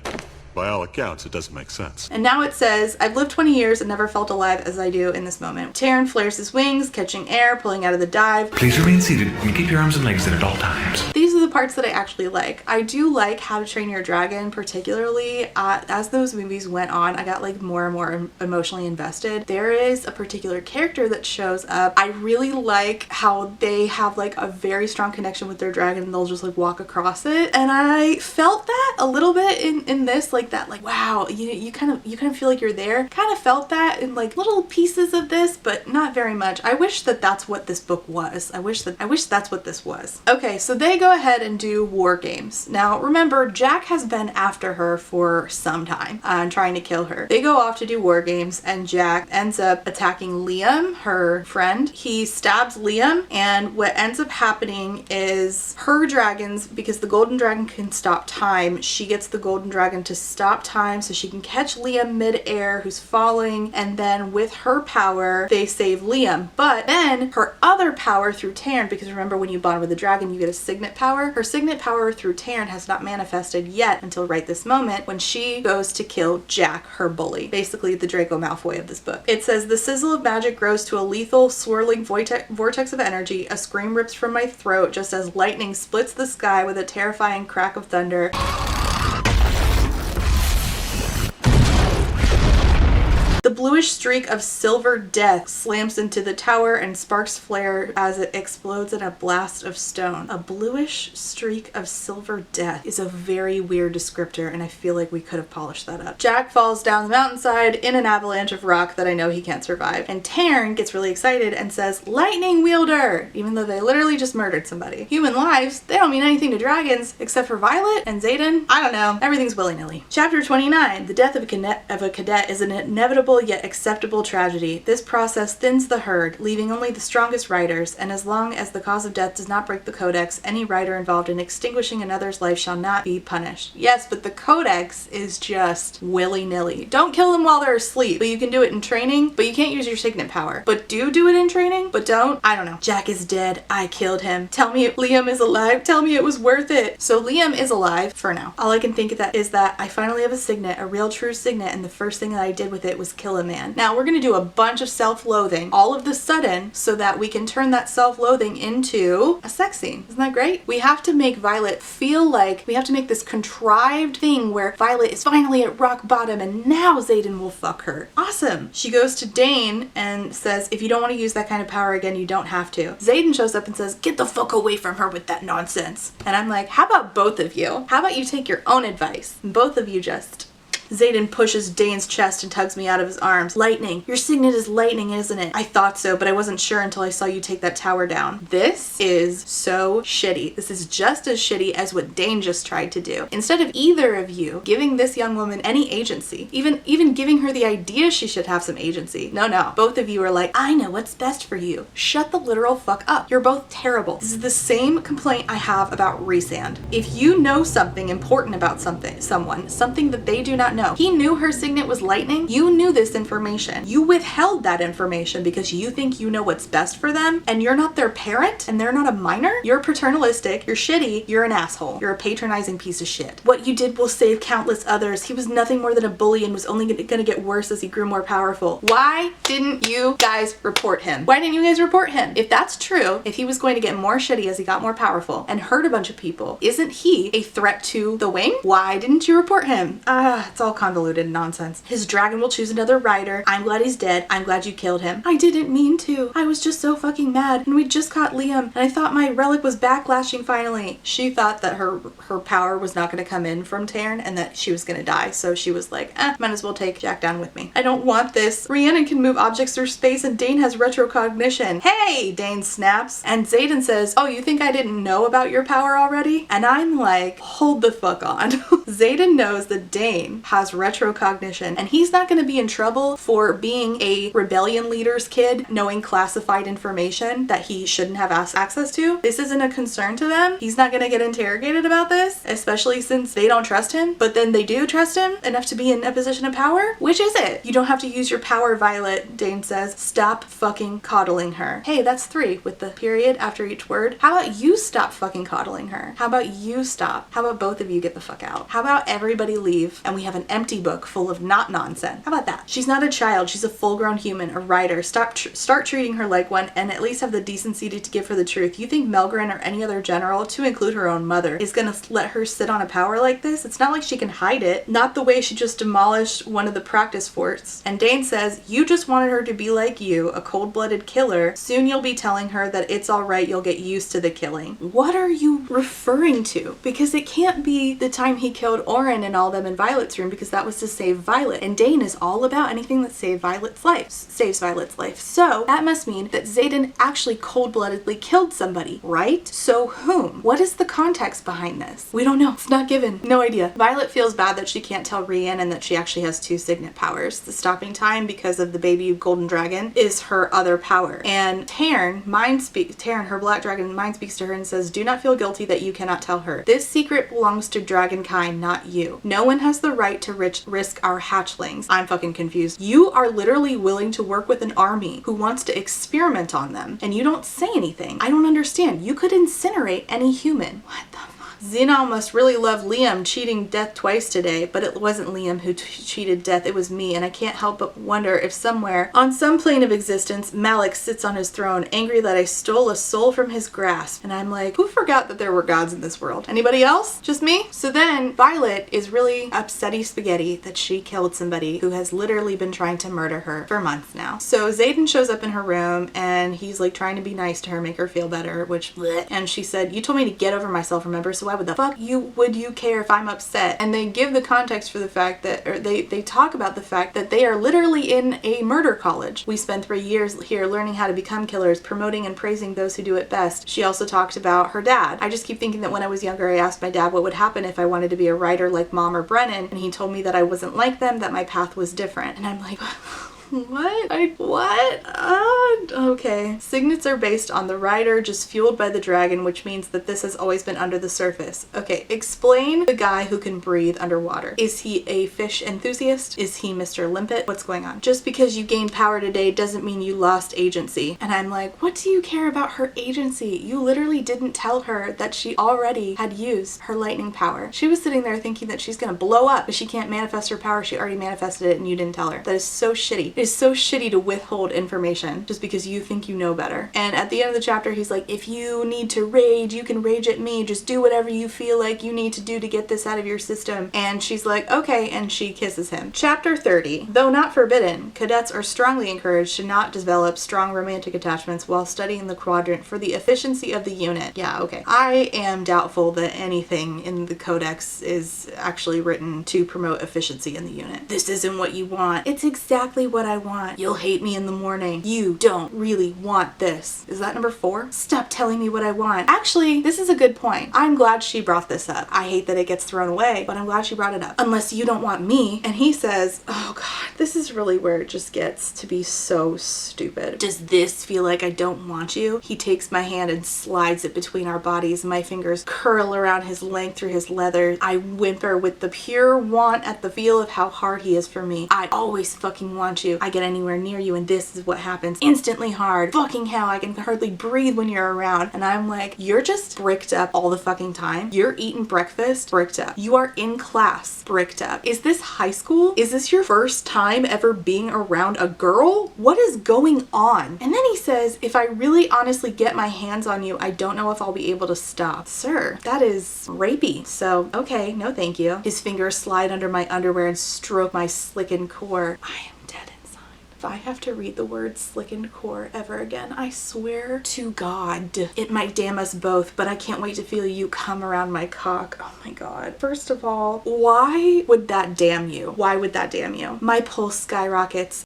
By all accounts, it doesn't make sense. And now it says, I've lived 20 years and never felt alive as I do in this moment. Taryn flares his wings, catching air, pulling out of the dive. Please remain seated and keep your arms and legs in at all times. These are the parts that I actually like. I do like How to Train Your Dragon, particularly as those movies went on, I got like more and more emotionally invested. There is a particular character that shows up. I really like how they have like a very strong connection with their dragon and they'll just like walk across it. And I felt that a little bit in this, like that, like, wow, you kind of feel like you're there. Kind of felt that in like little pieces of this, but not very much. I wish that that's what this book was. I wish that's what this was. Okay, so they go ahead and do war games. Now remember, Jack has been after her for some time and trying to kill her. They go off to do war games and Jack ends up attacking Liam, her friend. He stabs Liam, and what ends up happening is her dragons, because the golden dragon can stop time, she gets the golden dragon to stop time so she can catch Liam mid-air who's falling, and then with her power they save Liam. But then her other power through Taryn, because remember when you bond with the dragon you get a signet power, her signet power through Taryn has not manifested yet until right this moment when she goes to kill Jack, her bully. Basically the Draco Malfoy of this book. It says, the sizzle of magic grows to a lethal swirling vortex of energy. A scream rips from my throat just as lightning splits the sky with a terrifying crack of thunder. The bluish streak of silver death slams into the tower and sparks flare as it explodes in a blast of stone. A bluish streak of silver death is a very weird descriptor, and I feel like we could have polished that up. Jack falls down the mountainside in an avalanche of rock that I know he can't survive, and Taryn gets really excited and says, lightning wielder, even though they literally just murdered somebody. Human lives, they don't mean anything to dragons except for Violet and Xaden. I don't know, everything's willy-nilly. Chapter 29, the death of a cadet is an inevitable yet acceptable tragedy. This process thins the herd, leaving only the strongest riders, and as long as the cause of death does not break the codex, any rider involved in extinguishing another's life shall not be punished. Yes, but the codex is just willy-nilly. Don't kill them while they're asleep, but you can do it in training, but you can't use your signet power. But do it in training, but don't. I don't know. Jack is dead. I killed him. Tell me Liam is alive. Tell me it was worth it. So Liam is alive for now. All I can think of that is that I finally have a signet, a real true signet, and the first thing that I did with it was kill a man. Now we're gonna do a bunch of self-loathing all of the sudden so that we can turn that self-loathing into a sex scene. Isn't that great? We have to make Violet feel like we have to make this contrived thing where Violet is finally at rock bottom and now Xaden will fuck her. Awesome. She goes to Dane and says, if you don't want to use that kind of power again, you don't have to. Xaden shows up and says, get the fuck away from her with that nonsense. And I'm like, how about both of you? How about you take your own advice? And both of you just Xaden pushes Dane's chest and tugs me out of his arms. Lightning. Your signet is lightning, isn't it? I thought so, but I wasn't sure until I saw you take that tower down. This is so shitty. This is just as shitty as what Dane just tried to do. Instead of either of you giving this young woman any agency, even giving her the idea she should have some agency. No. Both of you are like, I know what's best for you. Shut the literal fuck up. You're both terrible. This is the same complaint I have about Rhysand. If you know something important about something that they do not know. He knew her signet was lightning. You knew this information. You withheld that information because you think you know what's best for them, and you're not their parent, and they're not a minor. You're paternalistic, you're shitty, you're an asshole. You're a patronizing piece of shit. What you did will save countless others. He was nothing more than a bully and was only gonna get worse as he grew more powerful. Why didn't you guys report him? Why didn't you guys report him? If that's true, if he was going to get more shitty as he got more powerful and hurt a bunch of people, isn't he a threat to the wing? Why didn't you report him? It's all convoluted nonsense. His dragon will choose another rider. I'm glad he's dead. I'm glad you killed him. I didn't mean to. I was just so fucking mad, and we just caught Liam, and I thought my relic was backlashing finally. She thought that her power was not going to come in from Taryn and that she was going to die, so she was like, might as well take Jack down with me. I don't want this. Rhiannon can move objects through space and Dane has retrocognition. Hey, Dane snaps. And Xaden says, oh, you think I didn't know about your power already? And I'm like, hold the fuck on. Xaden knows that Dane has retrocognition, and he's not going to be in trouble for being a rebellion leader's kid, knowing classified information that he shouldn't have access to. This isn't a concern to them. He's not going to get interrogated about this, especially since they don't trust him, but then they do trust him enough to be in a position of power. Which is it? You don't have to use your power, Violet, Dane says. Stop fucking coddling her. Hey, that's 3 with the period after each word. How about you stop fucking coddling her? How about you stop? How about both of you get the fuck out? How about everybody leave and we have an empty book full of not nonsense? How about that? She's not a child. She's a full-grown human, a writer. Start treating her like one and at least have the decency to give her the truth. You think Melgren or any other general, to include her own mother, is gonna let her sit on a power like this? It's not like she can hide it. Not the way she just demolished one of the practice forts. And Dane says, you just wanted her to be like you, a cold-blooded killer. Soon you'll be telling her that it's alright, you'll get used to the killing. What are you referring to? Because it can't be the time he killed Oren and all them in Violet's room, because that was to save Violet. And Dane is all about anything that saves Violet's life. So that must mean that Xaden actually cold-bloodedly killed somebody, right? So whom? What is the context behind this? We don't know. It's not given. No idea. Violet feels bad that she can't tell Rhiannon that she actually has 2 signet powers. The stopping time because of the baby golden dragon is her other power. And Taryn, her black dragon, mind speaks to her and says, do not feel guilty that you cannot tell her. This secret belongs to dragonkind, not you. No one has the right to risk our hatchlings. I'm fucking confused. You are literally willing to work with an army who wants to experiment on them, and you don't say anything. I don't understand. You could incinerate any human. What the fuck? Xenal must really love Liam cheating death twice today, but it wasn't Liam who cheated death, it was me, and I can't help but wonder if somewhere, on some plane of existence, Malik sits on his throne, angry that I stole a soul from his grasp. And I'm like, who forgot that there were gods in this world? Anybody else? Just me? So then Violet is really upsetty spaghetti that she killed somebody who has literally been trying to murder her for months now. So Xaden shows up in her room and he's like trying to be nice to her, make her feel better, which bleh. And she said, you told me to get over myself, remember? So why would the fuck would you care if I'm upset? And they give the context for the fact that, or they talk about the fact that they are literally in a murder college. We spent 3 years here learning how to become killers, promoting and praising those who do it best. She also talked about her dad. I just keep thinking that when I was younger, I asked my dad what would happen if I wanted to be a writer like Mom or Brennan, and he told me that I wasn't like them, that my path was different. And I'm like, what? Okay. Signets are based on the rider just fueled by the dragon, which means that this has always been under the surface. Okay, explain the guy who can breathe underwater. Is he a fish enthusiast? Is he Mr. Limpet? What's going on? Just because you gained power today doesn't mean you lost agency. And I'm like, what do you care about her agency? You literally didn't tell her that she already had used her lightning power. She was sitting there thinking that she's gonna blow up, but she can't manifest her power. She already manifested it and you didn't tell her. That is so shitty. It is so shitty to withhold information just because you think you know better. And at the end of the chapter, he's like, if you need to rage, you can rage at me. Just do whatever you feel like you need to do to get this out of your system. And she's like, okay, and she kisses him. Chapter 30. Though not forbidden, cadets are strongly encouraged to not develop strong romantic attachments while studying the quadrant for the efficiency of the unit. Yeah, okay. I am doubtful that anything in the codex is actually written to promote efficiency in the unit. This isn't what you want. It's exactly what I want. You'll hate me in the morning. You don't really want this. Is that number 4? Stop telling me what I want. Actually, this is a good point. I'm glad she brought this up. I hate that it gets thrown away, but I'm glad she brought it up. Unless you don't want me. And he says, oh God, this is really where it just gets to be so stupid. Does this feel like I don't want you? He takes my hand and slides it between our bodies. My fingers curl around his length through his leather. I whimper with the pure want at the feel of how hard he is for me. I always fucking want you. I get anywhere near you and this is what happens. Instantly hard. Fucking hell, I can hardly breathe when you're around. And I'm like, you're just bricked up all the fucking time. You're eating breakfast, bricked up. You are in class, bricked up. Is this high school? Is this your first time ever being around a girl? What is going on? And then he says, if I really honestly get my hands on you, I don't know if I'll be able to stop. Sir, that is rapey. So, okay, no thank you. His fingers slide under my underwear and stroke my slickened core. I am dead inside. If I have to read the word slickened core ever again, I swear to God, it might damn us both, but I can't wait to feel you come around my cock. Oh my God. First of all, why would that damn you? Why would that damn you? My pulse skyrockets.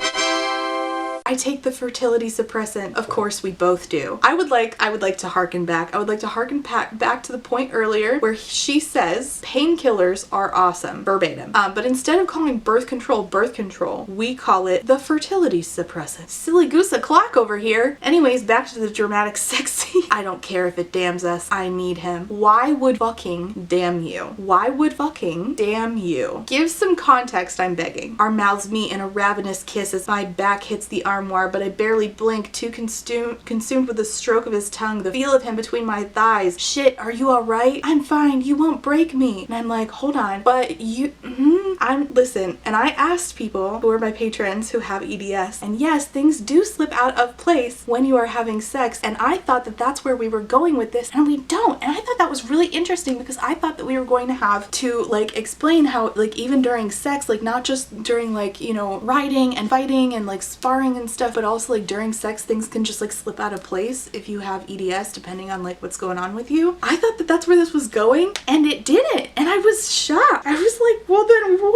I take the fertility suppressant. Of course we both do. I would like to harken back. I would like to harken back to the point earlier where she says painkillers are awesome, verbatim. But instead of calling birth control, we call it the fertility suppressant. Silly goose o'clock over here. Anyways, back to the dramatic sex scene. I don't care if it damns us. I need him. Why would fucking damn you? Why would fucking damn you? Give some context, I'm begging. Our mouths meet in a ravenous kiss as my back hits the armoire, but I barely blink, too consumed with the stroke of his tongue, the feel of him between my thighs. Shit, are you alright? I'm fine, you won't break me. And I'm like, hold on, but you, listen, and I asked people who are my patrons who have EDS, and yes, things do slip out of place when you are having sex, and I thought that that's where we were going with this, and we don't. And I thought that was really interesting because I thought that we were going to have to like explain how like even during sex, like not just during like, you know, riding and fighting and like sparring and stuff, but also like during sex things can just like slip out of place if you have EDS depending on like what's going on with you. I thought that that's where this was going and it didn't, and I was shocked. I was like, well then what?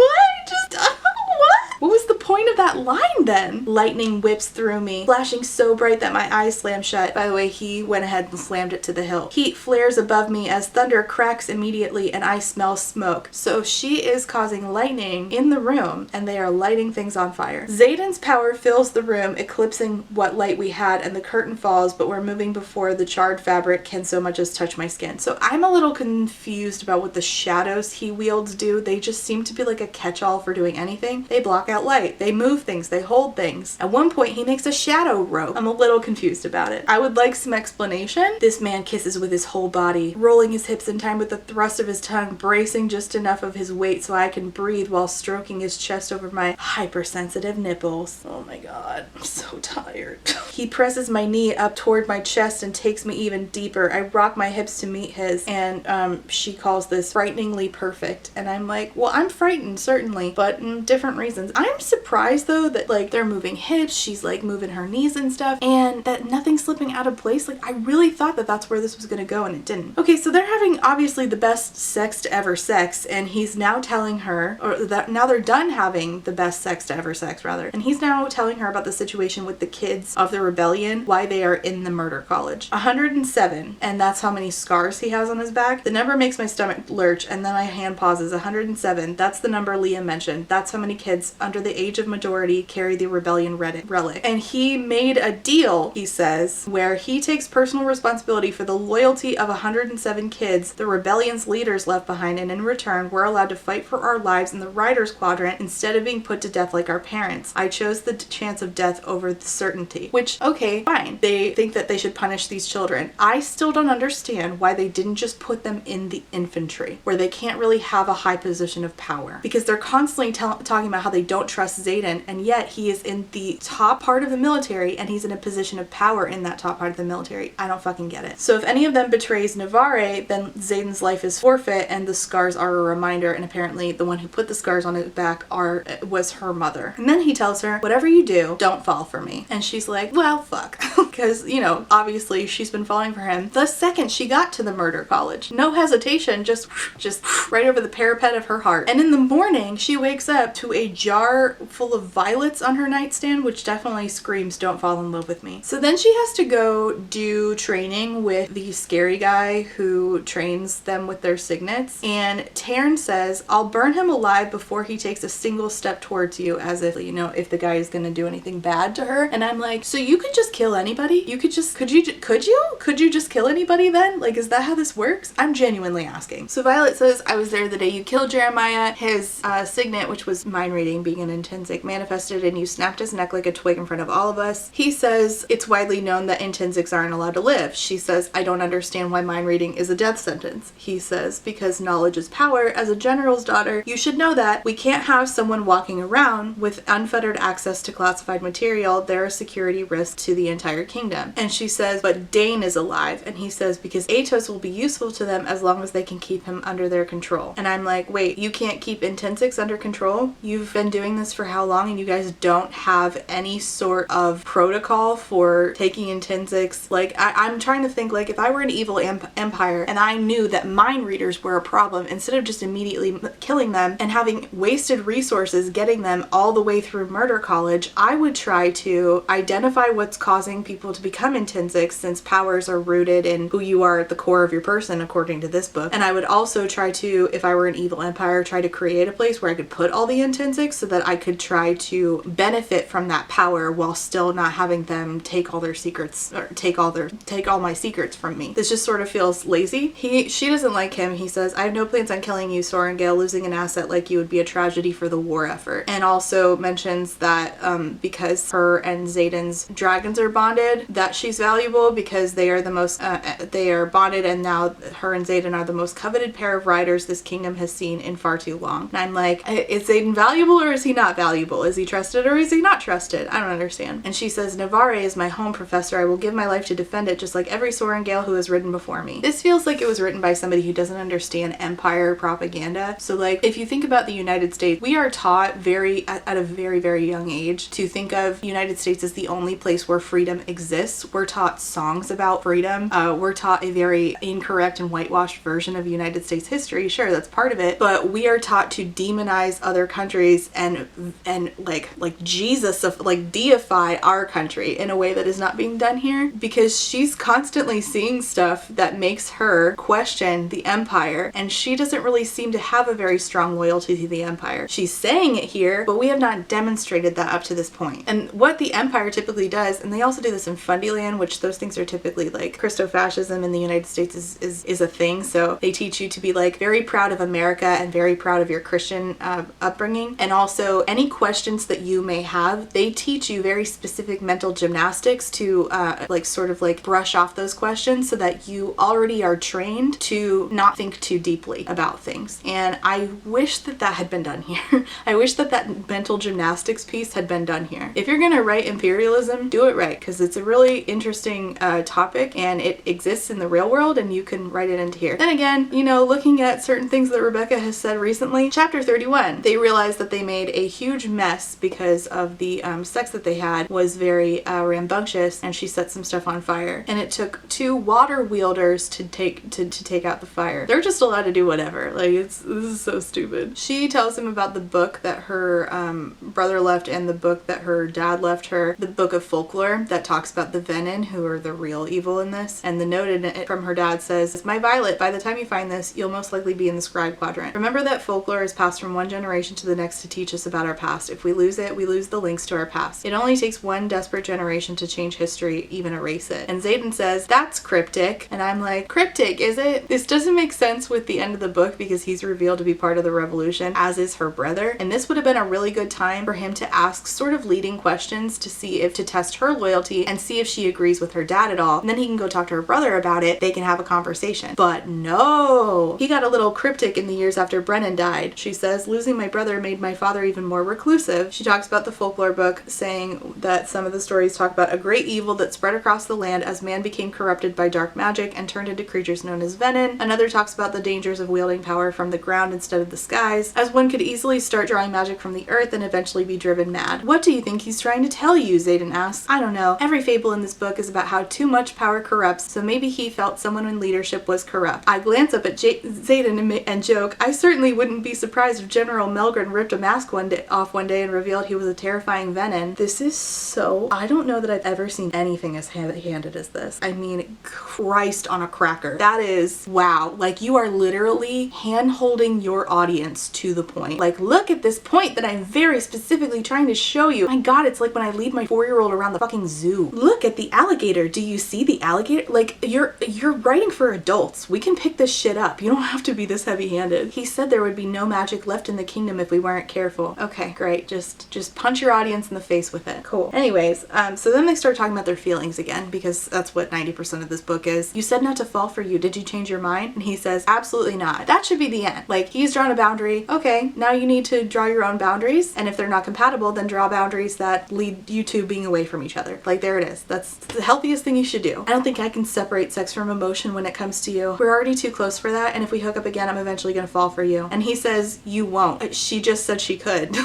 What was the point of that line then? Lightning whips through me, flashing so bright that my eyes slam shut. By the way, he went ahead and slammed it to the hilt. Heat flares above me as thunder cracks immediately and I smell smoke. So she is causing lightning in the room and they are lighting things on fire. Zayden's power fills the room, eclipsing what light we had, and the curtain falls, but we're moving before the charred fabric can so much as touch my skin. So I'm a little confused about what the shadows he wields do. They just seem to be like a catch-all for doing anything. They block out light, they move things, they hold things. At one point he makes a shadow rope. I'm a little confused about it. I would like some explanation. This man kisses with his whole body, rolling his hips in time with the thrust of his tongue, bracing just enough of his weight so I can breathe while stroking his chest over my hypersensitive nipples. Oh my God, I'm so tired. He presses my knee up toward my chest and takes me even deeper. I rock my hips to meet his, and she calls this frighteningly perfect. And I'm like, well, I'm frightened, certainly, but different reasons. I'm surprised though that like they're moving hips, she's like moving her knees and stuff, and that nothing's slipping out of place. Like I really thought that that's where this was gonna go and it didn't. Okay, so they're having obviously the best sex to ever sex, and he's now telling her, or that now they're done having the best sex to ever sex rather, and he's now telling her about the situation with the kids of the rebellion, why they are in the murder college. 107, and that's how many scars he has on his back. The number makes my stomach lurch, and then my hand pauses. 107, that's the number Liam mentioned. That's how many kids under the age of majority carry the rebellion relic. And he made a deal, he says, where he takes personal responsibility for the loyalty of 107 kids the rebellion's leaders left behind, and in return we're allowed to fight for our lives in the Riders Quadrant instead of being put to death like our parents. I chose the chance of death over the certainty. Which, okay, fine. They think that they should punish these children. I still don't understand why they didn't just put them in the infantry, where they can't really have a high position of power, because they're constantly talking about how they don't trust Xaden, and yet he is in the top part of the military and he's in a position of power in that top part of the military. I don't fucking get it. So if any of them betrays Navarre, then Xaden's life is forfeit and the scars are a reminder, and apparently the one who put the scars on his back was her mother. And then he tells her, whatever you do, don't fall for me. And she's like, well, fuck. Because, you know, obviously she's been falling for him the second she got to the murder college. No hesitation, just right over the parapet of her heart. And in the morning, she wakes up to a jar full of violets on her nightstand, which definitely screams, don't fall in love with me. So then she has to go do training with the scary guy who trains them with their signets. And Taryn says, I'll burn him alive before he takes a single step towards you, as if, you know, if the guy is going to do anything bad to her. And I'm like, so you could just kill anybody? You could just, could you just kill anybody then? Like, is that how this works? I'm genuinely asking. So Violet says, I was there the day you killed Jeremiah. His signet, which was mind reading, being an intrinsic, manifested and you snapped his neck like a twig in front of all of us. He says, it's widely known that intrinsics aren't allowed to live. She says, I don't understand why mind reading is a death sentence. He says, because knowledge is power. As a general's daughter, you should know that. We can't have someone walking around with unfettered access to classified material. They're a security risk to the entire kingdom. And she says, but Dane is alive. And he says, because Atos will be useful to them as long as they can keep him under their control. And I'm like, wait, you can't keep intensics under control? You've been doing this for how long and you guys don't have any sort of protocol for taking intensics? Like, I'm trying to think, like, if I were an evil empire and I knew that mind readers were a problem, instead of just immediately killing them and having wasted resources getting them all the way through murder college, I would try to identify what's causing people to become intensics, since powers are rooted in who you are at the core of your person, according to this book. And I would also try to, if I were an evil empire, try to create a place where I could put all the intensics so that I could try to benefit from that power while still not having them take all their secrets, or take all my secrets from me. This just sort of feels lazy. She doesn't like him. He says, I have no plans on killing you, Sorengale. Losing an asset like you would be a tragedy for the war effort. And also mentions that because her and Xaden's dragons are bonded, that she's valuable because they are the most, they are bonded, and now her and Xaden are the most coveted pair of riders this kingdom has seen in far too long. And I'm like, is Xaden valuable or is he not valuable? Is he trusted or is he not trusted? I don't understand. And she says, Navarre is my home, Professor. I will give my life to defend it, just like every Sorengale who has ridden before me. This feels like it was written by somebody who doesn't understand empire propaganda. So like, if you think about the United States, we are taught at a very, very young age to think of the United States as the only place where freedom exists. We're taught songs about freedom. We're taught a very incorrect and whitewashed version of United States history. Sure, that's part of it, but we are taught to demonize other countries and like Jesus, like deify our country in a way that is not being done here, because she's constantly seeing stuff that makes her question the empire, and she doesn't really seem to have a very strong loyalty to the empire. She's saying it here, but we have not demonstrated that up to this point. And what the empire typically does, and they also do this in Fundyland, which those things are typically like Christofascism in the United States is a thing. So they teach you to be like very proud of America and very proud of your Christian upbringing. And also any questions that you may have, they teach you very specific mental gymnastics to like sort of like brush off those questions so that you already are trained to not think too deeply about things. And I wish that that had been done here. I wish that that mental gymnastics piece had been done here. If you're gonna write imperialism, do it right, because it's a really interesting topic and it exists in the real world and you can write it into here. Then again, you know, looking at certain things that Rebecca has said recently, chapter 31, they realized that they made a huge mess because of the sex that they had was very rambunctious, and she set some stuff on fire. And it took 2 water wielders to take out the fire. They're just allowed to do whatever. Like, this is so stupid. She tells him about the book that her brother left and the book that her dad left her, the book of folklore that talks about the Venin, who are the real evil in this. And the note in it from her dad says, my Violet, by the time you find this, you'll most likely be in the scribe quadrant. Remember that folklore is passed from one generation to the next to teach us about our past. If we lose it, we lose the links to our past. It only takes one desperate generation to change history, even erase it. And Xaden says, that's cryptic. And I'm like, cryptic, is it? This doesn't make sense with the end of the book because he's revealed to be part of the revolution, as is her brother. And this would have been a really good time for him to ask sort of leading questions to see if to test her loyalty and see if she agrees with her dad at all. And then he can go talk to her brother about it. They can have a conversation. But no, he got a little cryptic in the years after Brennan died. She says, losing my brother made my father even more reclusive. She talks about the folklore book, saying that some of the stories talk about a great evil that spread across the land as man became corrupted by dark magic and turned into creatures known as venom. Another talks about the dangers of wielding power from the ground instead of the skies, as one could easily start drawing magic from the earth and eventually be driven mad. What do you think he's trying to tell you? Xaden asks. I don't know. Every fable in this book is about how too much power corrupts, so maybe he felt someone in leadership was corrupt. I glance up at Xaden and joke, I certainly wouldn't be surprised if General Melgren ripped a mask off one day and revealed he was a terrifying venom. This is so... I don't know that I've ever seen anything as heavy-handed as this. I mean, Christ on a cracker. That is, wow. Like, you are literally hand-holding your audience to the point. Like, look at this point that I'm very specifically trying to show you. My God, it's like when I lead my 4-year-old around the fucking zoo. Look at the alligator. Do you see the alligator? Like, you're writing for adults. We can pick this shit up. You don't have to be this heavy-handed. He said there would be no magic left in the kingdom if we weren't careful. Okay, great. Just punch your audience in the face with it. Cool. Anyways, so then they start talking about their feelings again, because that's what 90% of this book is. You said not to fall for you. Did you change your mind? And he says, absolutely not. That should be the end. Like, he's drawn a boundary. Okay, now you need to draw your own boundaries. And if they're not compatible, then draw boundaries that lead you to being away from each other. Like, there it is. That's the healthiest thing you should do. I don't think I can separate sex from emotion when it comes to you. We're already too close for that. And if we hook up again, I'm eventually gonna fall for you. And he says, you won't. She just said she could.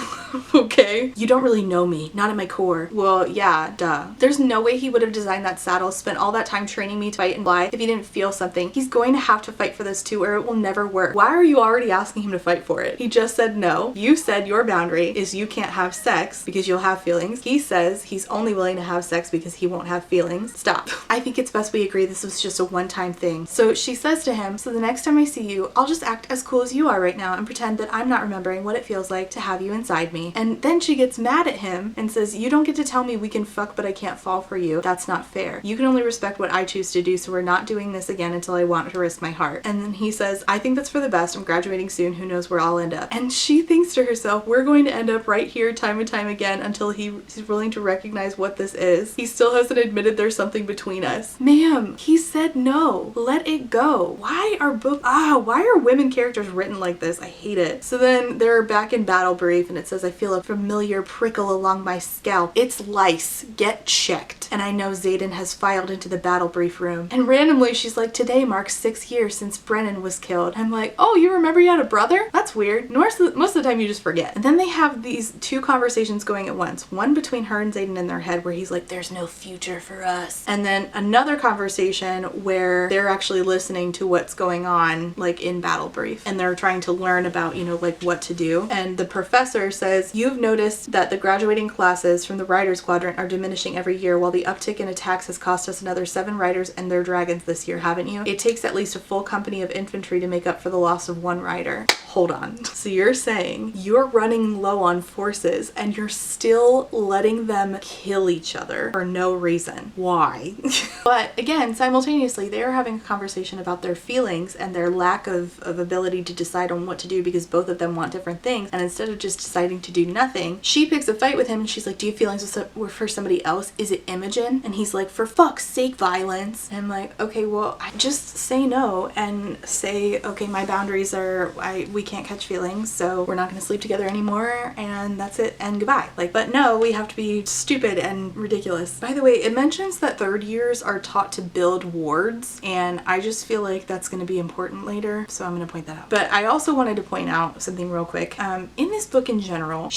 Okay. You don't really know me. Not at my core. Well, yeah, duh. There's no way he would have designed that saddle, spent all that time training me to fight and fly if he didn't feel something. He's going to have to fight for this too, or it will never work. Why are you already asking him to fight for it? He just said no. You said your boundary is you can't have sex because you'll have feelings. He says he's only willing to have sex because he won't have feelings. Stop. I think it's best we agree this was just a one-time thing. So she says to him, so the next time I see you, I'll just act as cool as you are right now and pretend that I'm not remembering what it feels like to have you inside me. And then she gets mad at him and says, you don't get to tell me we can fuck but I can't fall for you. That's not fair. You can only respect what I choose to do, so we're not doing this again until I want to risk my heart. And then he says, I think that's for the best. I'm graduating soon. Who knows where I'll end up. And she thinks to herself, we're going to end up right here time and time again until he's willing to recognize what this is. He still hasn't admitted there's something between us. Ma'am, he said no. Let it go. Why are women characters written like this? I hate it. So then they're back in battle brief and it says, I feel a familiar prickle along my scalp. It's lice. Get checked. And I know Xaden has filed into the battle brief room. And randomly she's like, today marks 6 years since Brennan was killed. I'm like, oh, you remember you had a brother? That's weird. Most of the time you just forget. And then they have these two conversations going at once. One between her and Xaden in their head where he's like, there's no future for us. And then another conversation where they're actually listening to what's going on, like in battle brief. And they're trying to learn about, you know, like what to do. And the professor says, you've noticed that the graduating classes from the Riders Quadrant are diminishing every year, while the uptick in attacks has cost us another 7 riders and their dragons this year, haven't you? It takes at least a full company of infantry to make up for the loss of 1 rider. Hold on. So you're saying you're running low on forces and you're still letting them kill each other for no reason. Why? But again, simultaneously, they are having a conversation about their feelings and their lack of ability to decide on what to do because both of them want different things. And instead of just deciding to do nothing, she picks a fight with him and she's like, do you have feelings for somebody else? Is it Imogen? And he's like, for fuck's sake, violence. And I'm like, okay, well, I just say no and say, okay, my boundaries are, we can't catch feelings, so we're not going to sleep together anymore, and that's it, and goodbye. Like, but no, we have to be stupid and ridiculous. By the way, it mentions that 3rd years are taught to build wards, and I just feel like that's going to be important later, so I'm going to point that out. But I also wanted to point out something real quick. In this book in general,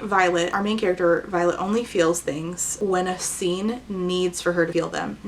Violet, our main character, Violet, only feels things when a scene needs for her to feel them.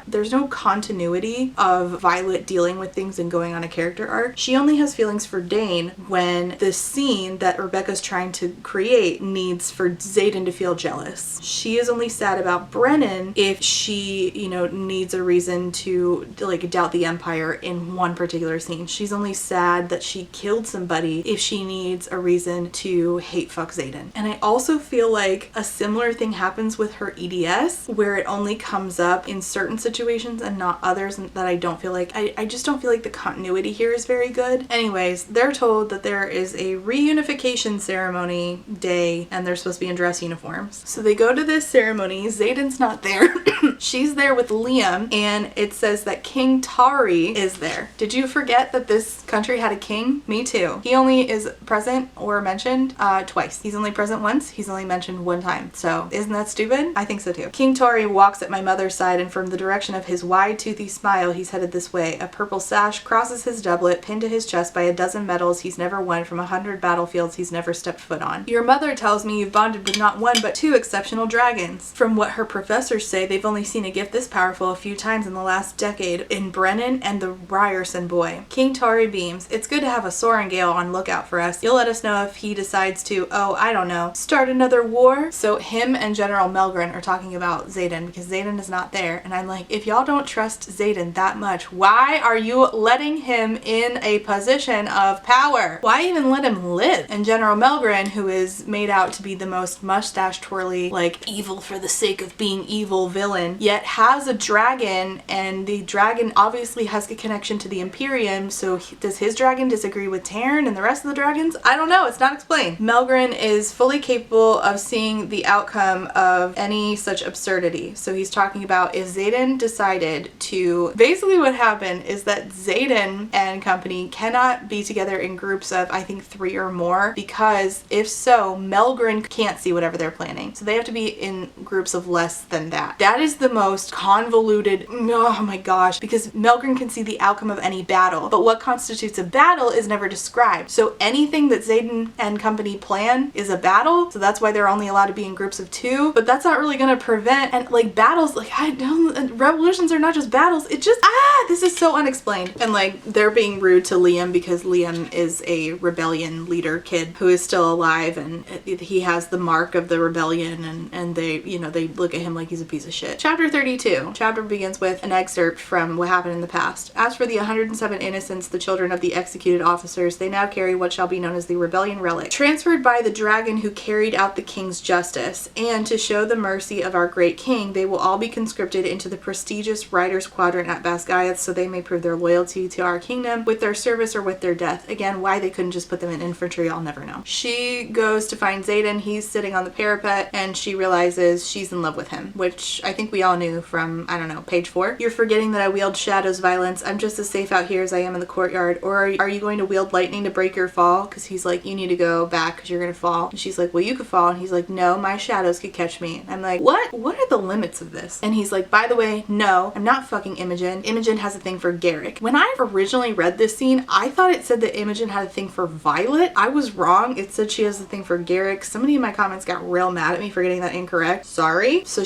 There's no continuity of Violet dealing with things and going on a character arc. She only has feelings for Dane when the scene that Rebecca's trying to create needs for Xaden to feel jealous. She is only sad about Brennan if she, you know, needs a reason to like doubt the Empire in one particular scene. She's only sad that she killed somebody if she needs a reason to hate fuck Xaden. And I also feel like a similar thing happens with her EDS, where it only comes up in certain situations and not others, and that I don't feel like, I just don't feel like the continuity here is very good. Anyways, they're totally know that there is a reunification ceremony day and they're supposed to be in dress uniforms. So they go to this ceremony. Zayden's not there. She's there with Liam, and it says that King Tari is there. Did you forget that this country had a king? Me too. He only is present or mentioned twice. He's only present once. He's only mentioned one time. So isn't that stupid? I think so too. King Tari walks at my mother's side, and from the direction of his wide toothy smile, he's headed this way. A purple sash crosses his doublet, pinned to his chest by a dozen medals he's never won from 100 battlefields he's never stepped foot on. Your mother tells me you've bonded with not one but two exceptional dragons. From what her professors say, they've only seen a gift this powerful a few times in the last decade, in Brennan and the Ryerson boy. King Tari beams. It's good to have a Sorengale on lookout for us. You'll let us know if he decides to, oh, I don't know, start another war? So him and General Melgren are talking about Zayden because Zayden is not there. And I'm like, if y'all don't trust Zayden that much, why are you letting him in a position of power? Why even let him live? And General Melgren, who is made out to be the most mustache twirly, like evil for the sake of being evil villain, yet has a dragon, and the dragon obviously has a connection to the Imperium, so does his dragon disagree with Terran and the rest of the dragons? I don't know, it's not explained. Melgren is fully capable of seeing the outcome of any such absurdity. So he's talking about if Zayden decided to, basically what happened is that Zayden and company cannot be together in groups of, I think, 3 or more, because if so, Melgren can't see whatever they're planning. So they have to be in groups of less than that. That is the most convoluted, oh my gosh, because Melgren can see the outcome of any battle, but what constitutes a battle is never described. So anything that Zayden and company plan is a battle, so that's why they're only allowed to be in groups of 2, but that's not really going to prevent, and like battles, like I don't, revolutions are not just battles, it just, this is so unexplained. And like they're being rude to Liam because Liam is a rebellion leader kid who is still alive, and he has the mark of the rebellion, and they, you know, they look at him like he's a piece of shit. Chapter 32. Chapter begins with an excerpt from what happened in the past. As for the 107 innocents, the children of the executed officers, they now carry what shall be known as the rebellion relic, transferred by the dragon who carried out the king's justice, and to show the mercy of our great king, they will all be conscripted into the prestigious riders quadrant at Basgiath, so they may prove their loyalty to our kingdom with their service or with their death. Again, why they couldn't just put them in infantry, I'll never know. She goes to find Zayden. He's sitting on the parapet, and she realizes she's in love with him, which I think we all knew from, I don't know, page 4. You're forgetting that I wield shadows violence. I'm just as safe out here as I am in the courtyard. Or are you going to wield lightning to break your fall? Because he's like, you need to go back because you're going to fall. And she's like, well, you could fall. And he's like, no, my shadows could catch me. I'm like, what? What are the limits of this? And he's like, by the way, no, I'm not fucking Imogen. Imogen has a thing for Garrick. When I originally read this scene, I thought it said that Imogen had a thing for Violet. I was wrong. It said she has a thing for Garrick. Somebody in my comments got real mad at me for getting that incorrect. Sorry. So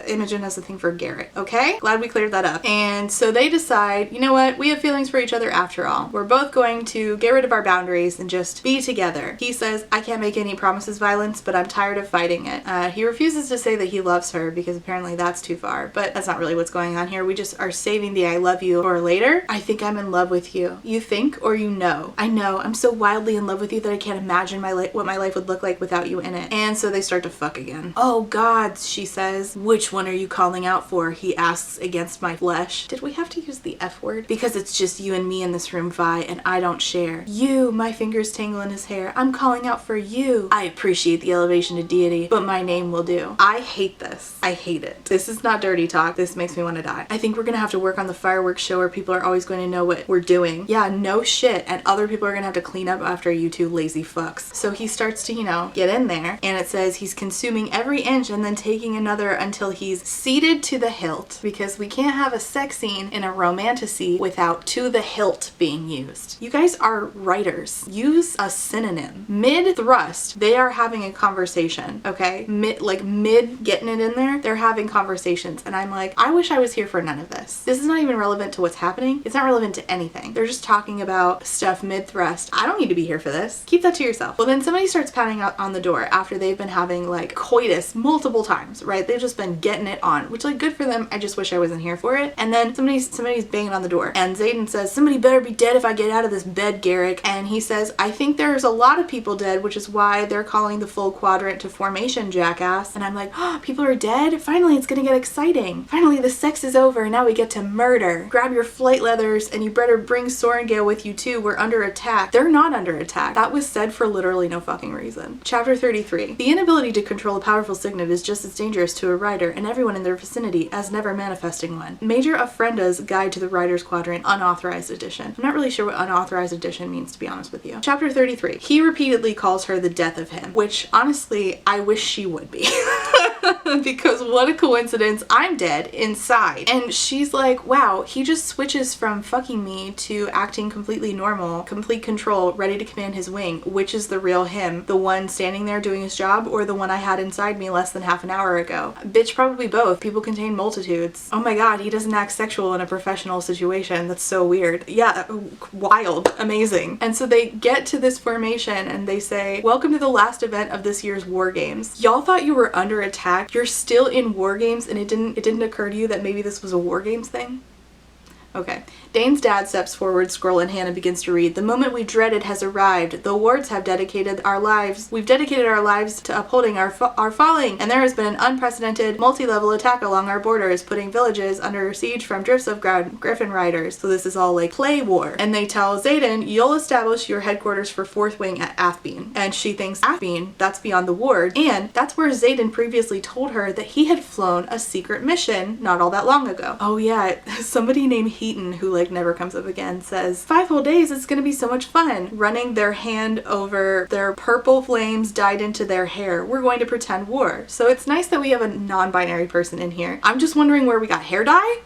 Imogen has a thing for Garrick. Okay? Glad we cleared that up. And so they decide, you know what? We have feelings for each other after all. We're both going to get rid of our boundaries and just be together. He says, I can't make any promises, Violence, but I'm tired of fighting it. He refuses to say that he loves her because apparently that's too far, but that's not really what's going on here. We just are saving the I love you for later. I think I'm in love with you. You think or you know? I know. I'm so wildly in love with you that I can't imagine what my life would look like without you in it. And so they start to fuck again. Oh God, she says. Which one are you calling out for? He asks against my flesh. Did we have to use the F word? Because it's just you and me in this room, Vi, and I don't share. You, my fingers tangle in his hair. I'm calling out for you. I appreciate the elevation to deity, but my name will do. I hate this. I hate it. This is not dirty talk. This makes me want to die. I think we're gonna have to work on the fireworks show where people are always going to know what we're doing. Yeah, no shit. And other people are gonna have to clean up after you two lazy fucks. So he starts to, you know, get in there, and it says he's consuming every inch and then taking another until he's seated to the hilt, because we can't have a sex scene in a romantasy without to the hilt being used. You guys are writers. Use a synonym. Mid-thrust, they are having a conversation, okay? Mid getting it in there, they're having conversations, and I'm like, I wish I was here for none of this. This is not even relevant to what's happening. It's not relevant to anything. They're just talking about stuff mid-thrust. I don't need to be here for this. Keep that to yourself. Well, then somebody starts pounding out on the door after they've been having like coitus multiple times, right? They've just been getting it on, which like good for them. I just wish I wasn't here for it. And then somebody's banging on the door, and Zayden says, somebody better be dead if I get out of this bed, Garrick. And he says, I think there's a lot of people dead, which is why they're calling the full quadrant to formation, jackass. And I'm like, oh, people are dead? Finally, it's gonna get exciting. Finally, the sex is over, and now we get to murder. Grab your flight leathers, and you better bring Sorengale with you too. We're under attack. attack. They're not under attack. That was said for literally no fucking reason. Chapter 33. The inability to control a powerful signet is just as dangerous to a rider and everyone in their vicinity as never manifesting one. Major Offrenda's Guide to the Rider's Quadrant, Unauthorized Edition. I'm not really sure what Unauthorized Edition means, to be honest with you. Chapter 33. He repeatedly calls her the death of him, which honestly, I wish she would be. Because what a coincidence, I'm dead inside. And she's like, wow, he just switches from fucking me to acting completely normal, complete control, ready to command his wing. Which is the real him? The one standing there doing his job, or the one I had inside me less than half an hour ago? Bitch, probably both. People contain multitudes. Oh my god, he doesn't act sexual in a professional situation. That's so weird. Yeah, wild. Amazing. And so they get to this formation and they say, welcome to the last event of this year's war games. Y'all thought you were under attack. You're still in war games and it didn't occur to you that maybe this was a war games thing? Okay. Dane's dad steps forward, scroll in hand, and begins to read. The moment we dreaded has arrived. The wards have dedicated our lives. We've dedicated our lives to upholding our falling, and there has been an unprecedented multi-level attack along our borders, putting villages under siege from drifts of Griffin riders. So this is all like play war. And they tell Xaden, you'll establish your headquarters for 4th Wing at Athbean. And she thinks Athbean, that's beyond the ward, and that's where Xaden previously told her that he had flown a secret mission not all that long ago. Oh yeah, somebody named Heaton, who like never comes up again, says 5 whole days, it's gonna be so much fun. Running their hand over their purple flames dyed into their hair. We're going to pretend war. So it's nice that we have a non-binary person in here. I'm just wondering where we got hair dye.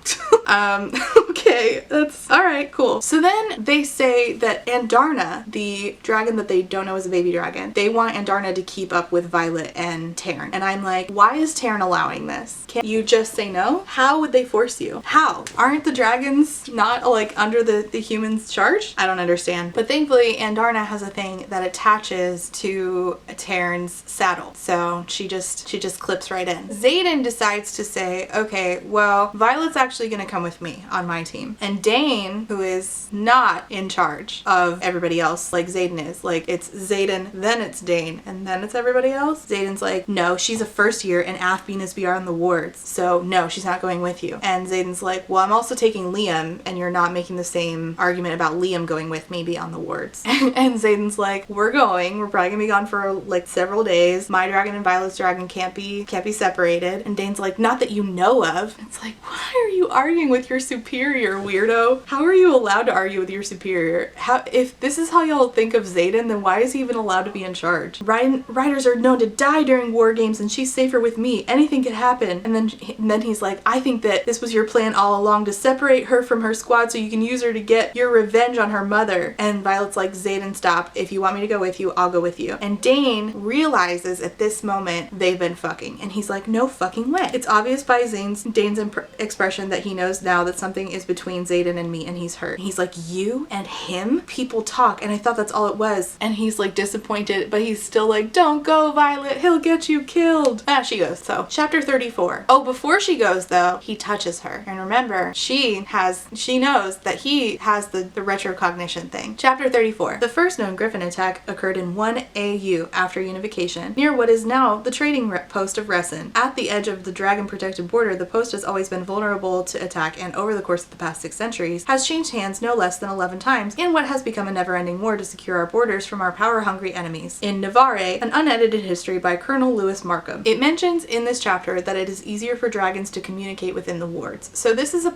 Okay, that's all right, cool. So then they say that Andarna, the dragon that they don't know is a baby dragon, they want Andarna to keep up with Violet and Taryn. And I'm like, why is Taryn allowing this? Can't you just say no? How would they force you? How? Aren't the dragons not like under the humans' charge? I don't understand. But thankfully, Andarna has a thing that attaches to Taryn's saddle. So she just clips right in. Xaden decides to say, okay, well, Violet's actually gonna come with me on my team. And Dane, who is not in charge of everybody else like Xaden is, like it's Xaden, then it's Dane, and then it's everybody else. Xaden's like, no, she's a first year and Athbean is beyond the wards. So no, she's not going with you. And Xaden's like, well, I'm also taking Liam and you're not making the same argument about Liam going with me beyond the wards. And Xaden's like, we're going. We're probably gonna be gone for like several days. My dragon and Violet's dragon can't be separated. And Dane's like, not that you know of. It's like, why are you arguing with your superior, weirdo? How are you allowed to argue with your superior? How, if this is how y'all think of Xaden, then why is he even allowed to be in charge? Riders are known to die during war games and she's safer with me. Anything could happen. And then he's like, I think that this was your plan all along, to separate her from her squad so you can use her to get your revenge on her mother. And Violet's like, Xaden, stop. If you want me to go with you, I'll go with you. And Dane realizes at this moment they've been fucking. And he's like, no fucking way. It's obvious by Dane's expression that he knows now that something is between Xaden and me and he's hurt. And he's like, you and him? People talk and I thought that's all it was. And he's like disappointed, but he's still like, don't go, Violet. He'll get you killed. She goes. So chapter 34. Oh, before she goes though, he touches her. And remember, she knows that he has the retrocognition thing. Chapter 34. The first known Griffin attack occurred in 1 AU after unification, near what is now the trading post of Ressin. At the edge of the dragon-protected border, the post has always been vulnerable to attack and over the course of the past 6 centuries has changed hands no less than 11 times in what has become a never-ending war to secure our borders from our power-hungry enemies. In Navarre, an unedited history by Colonel Lewis Markham. It mentions in this chapter that it is easier for dragons to communicate within the wards. So this is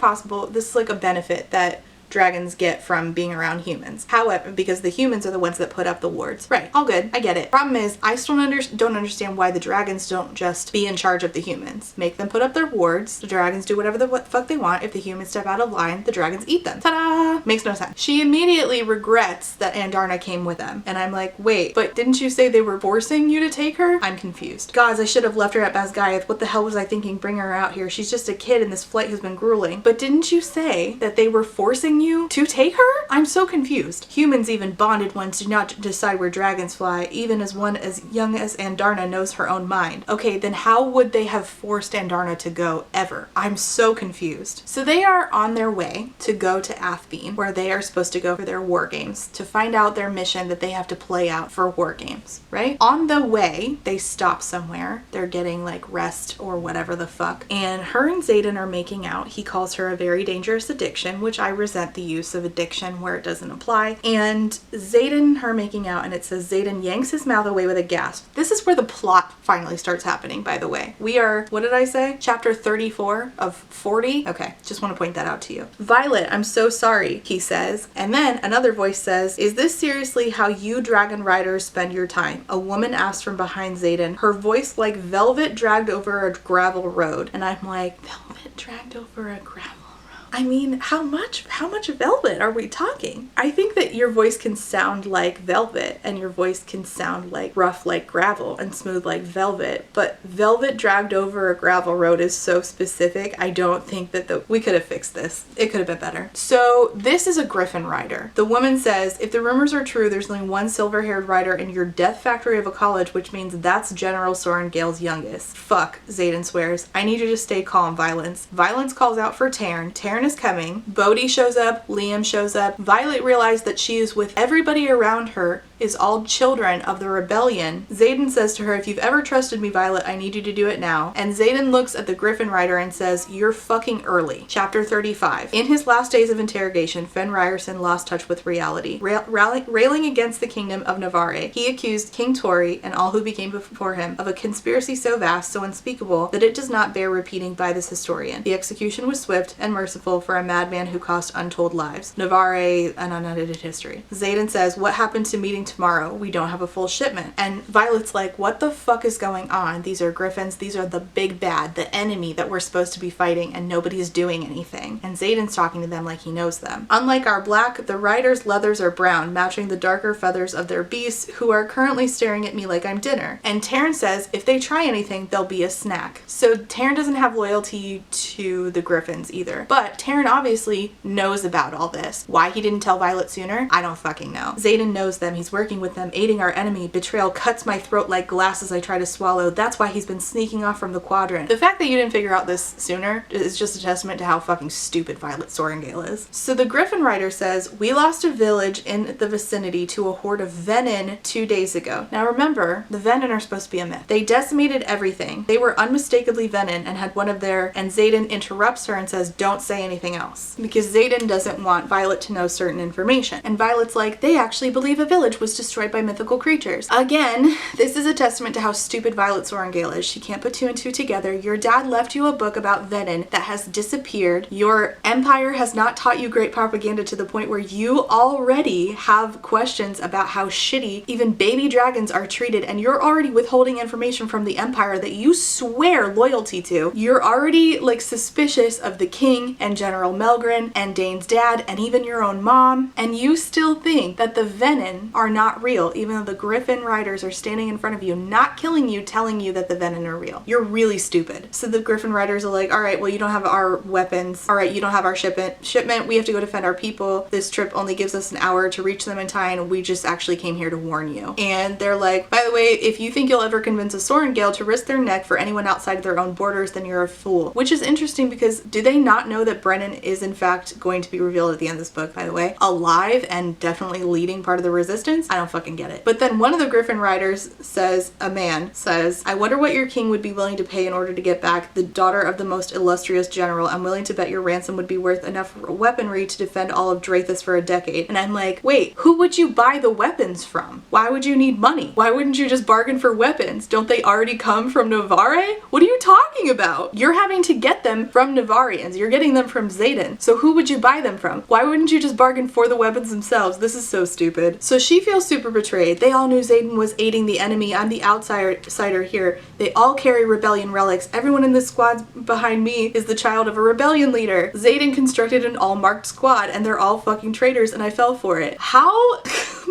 like a benefit that dragons get from being around humans. However, because the humans are the ones that put up the wards. Right, all good, I get it. Problem is, I still don't understand why the dragons don't just be in charge of the humans. Make them put up their wards, the dragons do whatever the fuck they want. If the humans step out of line, the dragons eat them. Ta-da! Makes no sense. She immediately regrets that Andarna came with them. And I'm like, wait, but didn't you say they were forcing you to take her? I'm confused. Gods, I should have left her at Basgiath. What the hell was I thinking? Bring her out here. She's just a kid and this flight has been grueling. But didn't you say that they were forcing you to take her? I'm so confused. Humans, even bonded ones, do not decide where dragons fly, even as one as young as Andarna knows her own mind. Okay, then how would they have forced Andarna to go ever? I'm so confused. So they are on their way to go to Athbean, where they are supposed to go for their war games, to find out their mission that they have to play out for war games, right? On the way, they stop somewhere. They're getting like rest or whatever the fuck. And her and Xaden are making out. He calls her a very dangerous addiction, which I resent prevent the use of addiction where it doesn't apply. And Xaden, her making out, and it says Xaden yanks his mouth away with a gasp. This is where the plot finally starts happening, by the way. We are, what did I say? Chapter 34 of 40? Okay, just want to point that out to you. Violet, I'm so sorry, he says. And then another voice says, is this seriously how you dragon riders spend your time? A woman asked from behind Xaden, her voice like velvet dragged over a gravel road. And I'm like, velvet dragged over a gravel road? I mean, how much velvet are we talking? I think that your voice can sound like velvet and your voice can sound like rough like gravel and smooth like velvet, but velvet dragged over a gravel road is so specific. I don't think that we could have fixed this. It could have been better. So this is a griffin rider. The woman says, if the rumors are true, there's only one silver-haired rider in your death factory of a college, which means that's General Soren Gale's youngest. Fuck, Xaden swears. I need you to stay calm, Violence. Violence calls out for Taryn. Taryn is coming. Bodhi shows up. Liam shows up. Violet realized that she is with everybody around her is all children of the rebellion. Xaden says to her, if you've ever trusted me, Violet, I need you to do it now. And Xaden looks at the Griffin Rider and says, you're fucking early. Chapter 35. In his last days of interrogation, Fen Ryerson lost touch with reality. Railing against the kingdom of Navarre, he accused King Tori and all who became before him of a conspiracy so vast, so unspeakable, that it does not bear repeating by this historian. The execution was swift and merciful for a madman who cost untold lives. Navarre, an unedited history. Xaden says, what happened to meeting tomorrow? We don't have a full shipment. And Violet's like, what the fuck is going on? These are griffins. These are the big bad, the enemy that we're supposed to be fighting, and nobody's doing anything. And Xaden's talking to them like he knows them. Unlike our black, the riders' leathers are brown, matching the darker feathers of their beasts, who are currently staring at me like I'm dinner. And Taryn says, if they try anything, they'll be a snack. So Taryn doesn't have loyalty to the griffins either. But Taryn obviously knows about all this. Why he didn't tell Violet sooner? I don't fucking know. Xaden knows them. He's working with them, aiding our enemy. Betrayal cuts my throat like glass as I try to swallow. That's why he's been sneaking off from the quadrant. The fact that you didn't figure out this sooner is just a testament to how fucking stupid Violet Sorengale is. So the Griffin Rider says, we lost a village in the vicinity to a horde of Venin 2 days ago. Now remember, the Venin are supposed to be a myth. They decimated everything. They were unmistakably Venin and had one of their, and Xaden interrupts her and says, don't say anything else. Because Xaden doesn't want Violet to know certain information. And Violet's like, they actually believe a village was destroyed by mythical creatures. Again, this is a testament to how stupid Violet Sorengale is. She can't put two and two together. Your dad left you a book about Venin that has disappeared. Your empire has not taught you great propaganda to the point where you already have questions about how shitty even baby dragons are treated, and you're already withholding information from the empire that you swear loyalty to. You're already like suspicious of the king and General Melgren and Dane's dad and even your own mom, and you still think that the Venin are not real, even though the Griffin Riders are standing in front of you, not killing you, telling you that the Venin are real. You're really stupid. So the Griffin Riders are like, all right, well, you don't have our weapons. All right, you don't have our shipment. We have to go defend our people. This trip only gives us an hour to reach them in time. We just actually came here to warn you. And they're like, by the way, if you think you'll ever convince a Sorengale to risk their neck for anyone outside of their own borders, then you're a fool. Which is interesting because do they not know that Brennan is in fact going to be revealed at the end of this book, by the way, alive and definitely leading part of the resistance? I don't fucking get it. But then one of the Griffin Riders says, a man says, I wonder what your king would be willing to pay in order to get back the daughter of the most illustrious general. I'm willing to bet your ransom would be worth enough weaponry to defend all of Drathus for a decade. And I'm like, wait, who would you buy the weapons from? Why would you need money? Why wouldn't you just bargain for weapons? Don't they already come from Navarre? What are you talking about? You're having to get them from Navarrians. You're getting them from Xaden. So who would you buy them from? Why wouldn't you just bargain for the weapons themselves? This is so stupid. So she feels super betrayed. They all knew Xaden was aiding the enemy. I'm the outsider here. They all carry rebellion relics. Everyone in this squad behind me is the child of a rebellion leader. Xaden constructed an all-marked squad and they're all fucking traitors and I fell for it. How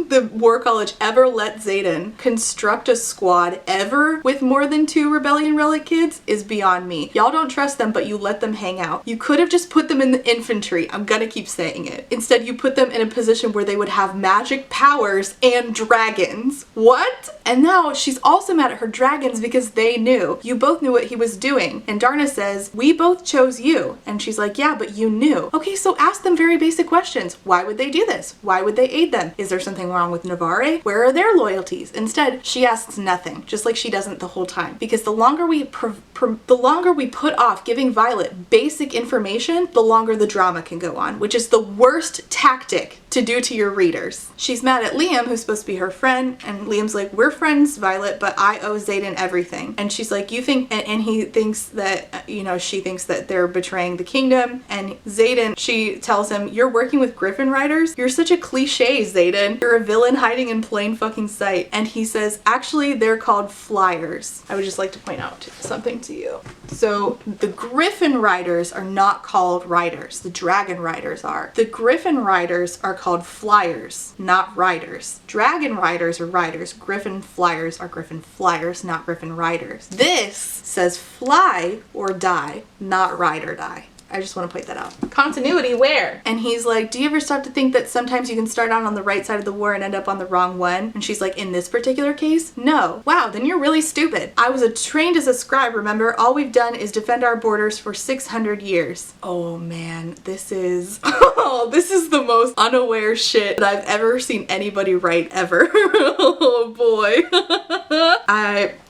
the War College ever let Xaden construct a squad ever with more than 2 rebellion relic kids is beyond me. Y'all don't trust them, but you let them hang out. You could have just put them in the infantry. I'm gonna keep saying it. Instead, you put them in a position where they would have magic powers riders and dragons. What? And now she's also mad at her dragons because they knew. You both knew what he was doing. And Darna says, we both chose you. And she's like, yeah, but you knew. Okay, so ask them very basic questions. Why would they do this? Why would they aid them? Is there something wrong with Navarre? Where are their loyalties? Instead, she asks nothing, just like she doesn't the whole time. Because the longer we put off giving Violet basic information, the longer the drama can go on, which is the worst tactic to do to your readers. She's mad at Liam, who's supposed to be her friend, and Liam's like, we're friends, Violet, but I owe Xaden everything. And she's like, you think, and he thinks that, she thinks that they're betraying the kingdom. And Xaden, she tells him, you're working with Griffin Riders? You're such a cliche, Xaden. You're a villain hiding in plain fucking sight. And he says, actually, they're called flyers. I would just like to point out something to you. So the Griffin Riders are not called riders. The Dragon Riders are. The Griffin Riders are called flyers, not riders. Dragon Riders are riders. Griffin Flyers are Griffin Flyers, not Griffin Riders. This says fly or die, not ride or die. I just want to point that out. Continuity where? And he's like, do you ever stop to think that sometimes you can start out on the right side of the war and end up on the wrong one? And she's like, in this particular case, no. Wow, then you're really stupid. I was trained as a scribe, remember? All we've done is defend our borders for 600 years. Oh man, this is the most unaware shit that I've ever seen anybody write ever. Oh boy.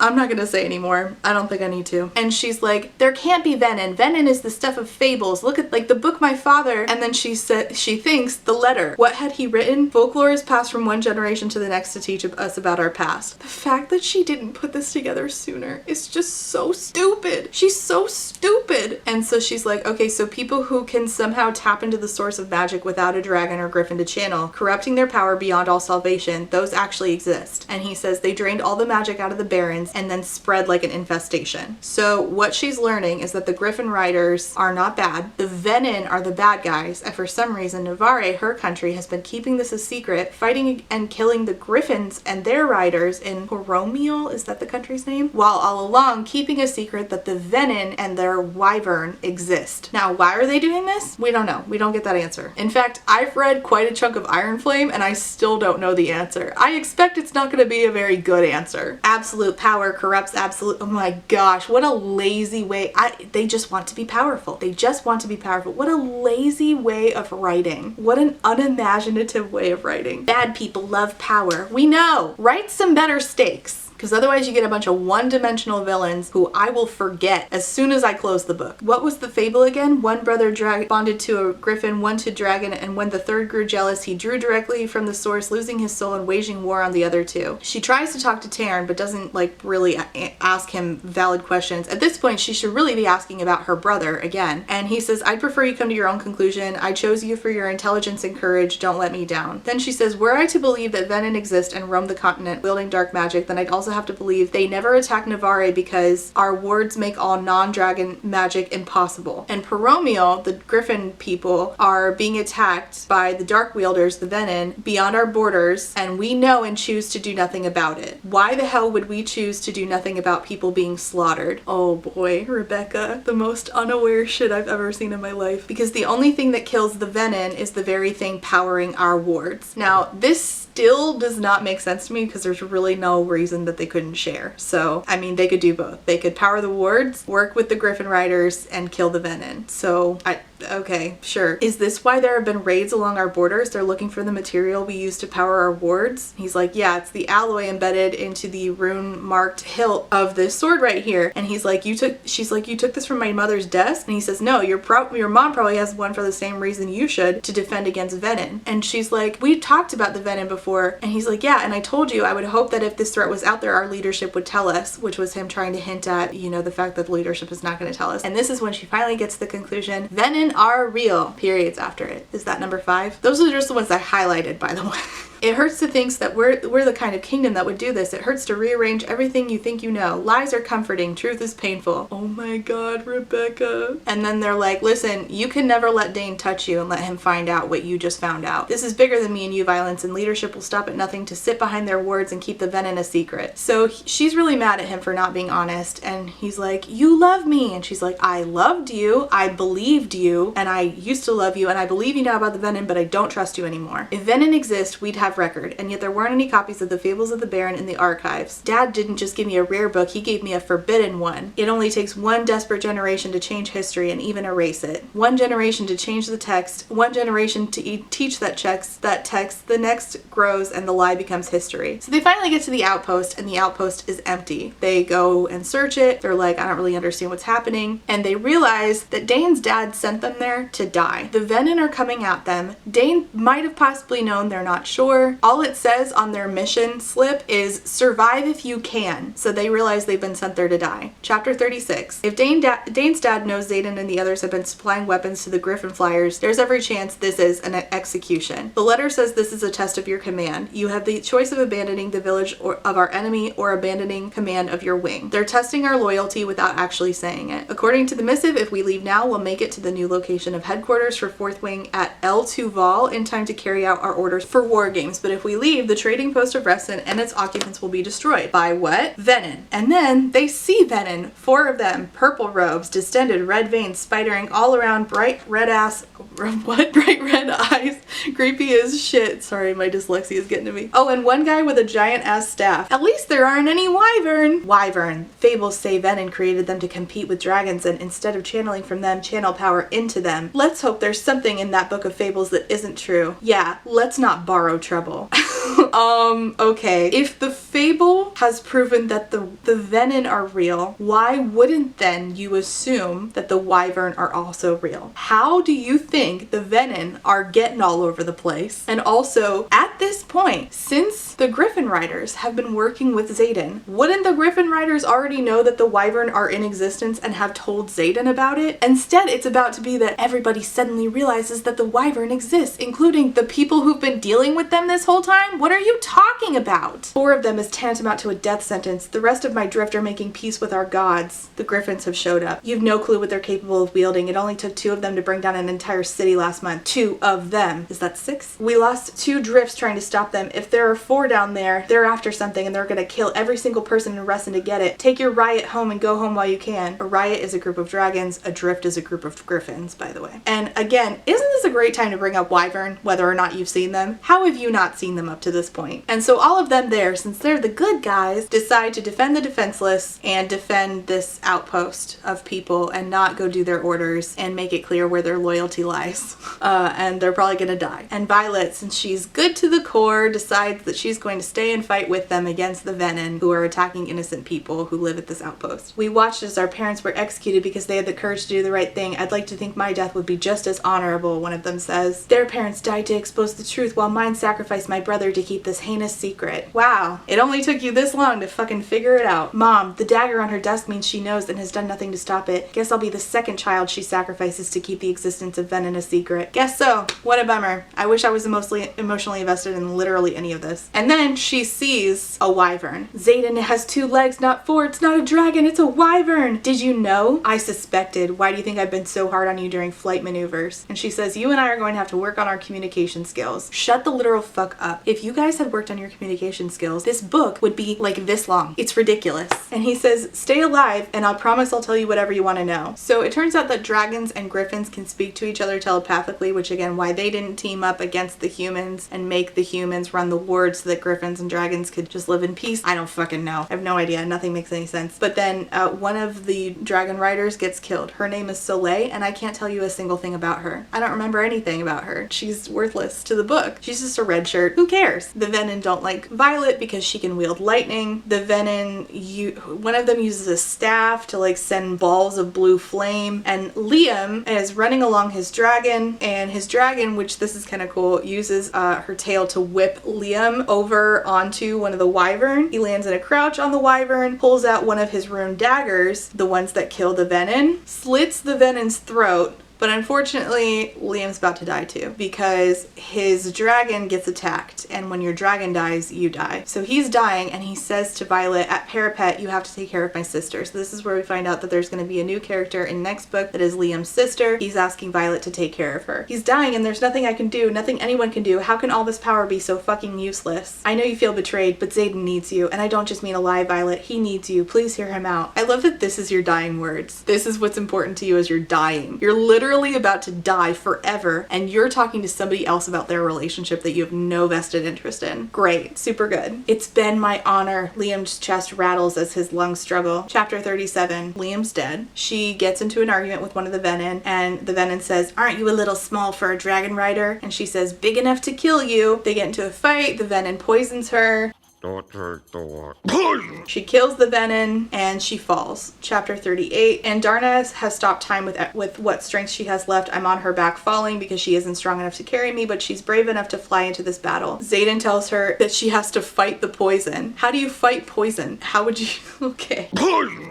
I'm not gonna say anymore. I don't think I need to. And she's like, there can't be venin. Venin is the stuff of fables. Look at like the book My Father. And then she thinks the letter. What had he written? Folklore is passed from one generation to the next to teach us about our past. The fact that she didn't put this together sooner is just so stupid. She's so stupid. And so she's like, okay, so people who can somehow tap into the source of magic without a dragon or griffin to channel, corrupting their power beyond all salvation, those actually exist. And he says they drained all the magic out of the barons and then spread like an infestation. So what she's learning is that the Griffin Riders are not bad. The Venin are the bad guys. And for some reason, Navarre, her country, has been keeping this a secret, fighting and killing the Griffins and their riders in Colombia, is that the country's name? While all along keeping a secret that the Venin and their wyvern exist. Now, why are they doing this? We don't know. We don't get that answer. In fact, I've read quite a chunk of Iron Flame and I still don't know the answer. I expect it's not going to be a very good answer. Absolute power corrupts absolute. Oh my gosh, what a lazy way. They just want to be powerful. They just want to be powerful. What a lazy way of writing. What an unimaginative way of writing. Bad people love power. We know. Write some better stakes. Because otherwise you get a bunch of one-dimensional villains who I will forget as soon as I close the book. What was the fable again? One brother bonded to a griffin, one to dragon, and when the third grew jealous, he drew directly from the source, losing his soul and waging war on the other two. She tries to talk to Taryn, but doesn't really ask him valid questions. At this point, she should really be asking about her brother again. And he says, I'd prefer you come to your own conclusion. I chose you for your intelligence and courage. Don't let me down. Then she says, were I to believe that Venin exists and roam the continent wielding dark magic, then I'd also have to believe they never attack Navarre because our wards make all non-dragon magic impossible. And Peromio, the Griffin people, are being attacked by the dark wielders, the Venin, beyond our borders, and we know and choose to do nothing about it. Why the hell would we choose to do nothing about people being slaughtered? Oh boy, Rebecca, the most unaware shit I've ever seen in my life. Because the only thing that kills the Venin is the very thing powering our wards. Now, this still does not make sense to me because there's really no reason that they couldn't share. So, I mean, they could do both. They could power the wards, work with the Griffin Riders, and kill the Venin. So, okay, sure. Is this why there have been raids along our borders? They're looking for the material we use to power our wards? He's like, yeah, it's the alloy embedded into the rune-marked hilt of this sword right here. And he's like, she's like, you took this from my mother's desk? And he says, no, your mom probably has one for the same reason you should, to defend against Venin. And she's like, we talked about the Venin before. And he's like, yeah, and I told you I would hope that if this threat was out there, our leadership would tell us, which was him trying to hint at, the fact that the leadership is not going to tell us. And this is when she finally gets to the conclusion, Venin are real, periods after it. Is that number 5? Those are just the ones I highlighted, by the way. It hurts to think that we're the kind of kingdom that would do this. It hurts to rearrange everything you think you know. Lies are comforting. Truth is painful. Oh my god, Rebecca. And then they're like, listen, you can never let Dane touch you and let him find out what you just found out. This is bigger than me and you, Violence, and leadership will stop at nothing to sit behind their words and keep the Venin a secret. So she's really mad at him for not being honest. And he's like, you love me. And she's like, I loved you. I believed you. And I used to love you. And I believe you now about the Venin, but I don't trust you anymore. If Venin exists, we'd have have record, and yet there weren't any copies of the Fables of the Baron in the archives. Dad didn't just give me a rare book, he gave me a forbidden one. It only takes one desperate generation to change history and even erase it. One generation to change the text, one generation to teach that text, the next grows and the lie becomes history. So they finally get to the outpost, and the outpost is empty. They go and search it. They're like, I don't really understand what's happening. And they realize that Dane's dad sent them there to die. The Venin are coming at them. Dane might have possibly known, they're not sure. All it says on their mission slip is survive if you can. So they realize they've been sent there to die. Chapter 36. If Dane's dad knows Xaden and the others have been supplying weapons to the Griffin Flyers, there's every chance this is an execution. The letter says this is a test of your command. You have the choice of abandoning the village of our enemy or abandoning command of your wing. They're testing our loyalty without actually saying it. According to the missive, if we leave now, we'll make it to the new location of headquarters for 4th Wing at L2 Vol in time to carry out our orders for war games. But if we leave, the trading post of Reston and its occupants will be destroyed. By what? Venin. And then they see Venin. 4 of them, purple robes, distended red veins spidering all around, bright red eyes, creepy as shit. Sorry, my dyslexia is getting to me. Oh, and one guy with a giant ass staff. At least there aren't any wyvern. Fables say Venin created them to compete with dragons, and instead of channeling from them, channel power into them. Let's hope there's something in that book of fables that isn't true. Yeah, let's not borrow trouble. Okay. If the fable has proven that the Venin are real, why wouldn't then you assume that the wyvern are also real? How do you think the Venin are getting all over the place? And also, at this point, since the Griffin Riders have been working with Xaden, wouldn't the Griffin Riders already know that the wyvern are in existence and have told Xaden about it? Instead, it's about to be that everybody suddenly realizes that the wyvern exists, including the people who've been dealing with them this whole time. What are you talking about? 4 of them is tantamount to a death sentence. The rest of my drift are making peace with our gods. The Griffins have showed up. You've no clue what they're capable of wielding. It only took 2 of them to bring down an entire city last month. 2 of them. Is that 6? We lost 2 drifts trying to stop them. If there are 4 down there, they're after something and they're gonna kill every single person in Reston to get it. Take your riot home and go home while you can. A riot is a group of dragons. A drift is a group of griffins, by the way. And again, isn't this a great time to bring up wyvern, whether or not you've seen them? How have you not seen them up to this point? And so all of them there, since they're the good guys, decide to defend the defenseless and defend this outpost of people and not go do their orders and make it clear where their loyalty lies. And they're probably gonna die. And Violet, since she's good to the core, decides that she's going to stay and fight with them against the Venin who are attacking innocent people who live at this outpost. We watched as our parents were executed because they had the courage to do the right thing. I'd like to think my death would be just as honorable, one of them says. Their parents died to expose the truth while mine sacrificed my brother to keep this heinous secret. Wow, it only took you this long to fucking figure it out. Mom, the dagger on her desk means she knows and has done nothing to stop it. Guess I'll be the 2nd child she sacrifices to keep the existence of Venin a secret. Guess so. What a bummer. I wish I was emotionally invested in literally any of this. And then she sees a wyvern. Xaden has 2 legs, not 4. It's not a dragon, it's a wyvern. Did you know? I suspected. Why do you think I've been so hard on you during flight maneuvers? And she says, you and I are going to have to work on our communication skills. Shut the literal fuck up. If you guys had worked on your communication skills, this book would be like this long. It's ridiculous. And he says, stay alive and I promise I'll tell you whatever you want to know. So it turns out that dragons and griffins can speak to each other telepathically, which again, why they didn't team up against the humans and make the humans run the ward so that griffins and dragons could just live in peace. I don't fucking know. I have no idea. Nothing makes any sense. But then one of the dragon riders gets killed. Her name is Soleil and I can't tell you a single thing about her. I don't remember anything about her. She's worthless to the book. She's just a red shirt. Who cares? The Venin don't like Violet because she can wield lightning. The Venin, one of them uses a staff to like send balls of blue flame, and Liam is running along his dragon, and his dragon, which this is kind of cool, uses her tail to whip Liam over onto one of the wyvern. He lands in a crouch on the wyvern, pulls out one of his rune daggers, the ones that kill the Venin, slits the Venin's throat. But unfortunately, Liam's about to die too because his dragon gets attacked, and when your dragon dies, you die. So he's dying, and he says to Violet, at Parapet, you have to take care of my sister. So this is where we find out that there's going to be a new character in next book that is Liam's sister. He's asking Violet to take care of her. He's dying, and there's nothing I can do, nothing anyone can do. How can all this power be so fucking useless? I know you feel betrayed, but Xaden needs you, and I don't just mean alive, Violet. He needs you. Please hear him out. I love that this is your dying words. This is what's important to you as you're dying. You're literally literally about to die forever, and you're talking to somebody else about their relationship that you have no vested interest in. Great. Super good. It's been my honor. Liam's chest rattles as his lungs struggle. Chapter 37. Liam's dead. She gets into an argument with one of the Venin, and the Venin says, "Aren't you a little small for a dragon rider?" And she says, "Big enough to kill you." They get into a fight. The Venin poisons her. She kills the Venin and she falls. Chapter 38. Andarna has stopped time with what strength she has left. I'm on her back falling because she isn't strong enough to carry me, but she's brave enough to fly into this battle. Xaden tells her that she has to fight the poison. How do you fight poison? How would you... Okay.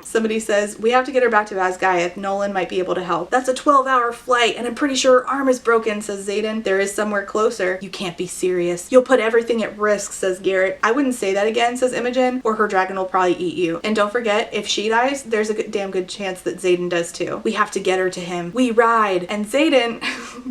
Somebody says, "We have to get her back to Vazgaeath. Nolan might be able to help." "That's a 12-hour flight and I'm pretty sure her arm is broken," says Xaden. "There is somewhere closer." "You can't be serious. You'll put everything at risk," says Garrett. "I wouldn't say that again," says Imogen, "or her dragon will probably eat you. And don't forget, if she dies, there's a damn good chance that Xaden does too. We have to get her to him. We ride." And Xaden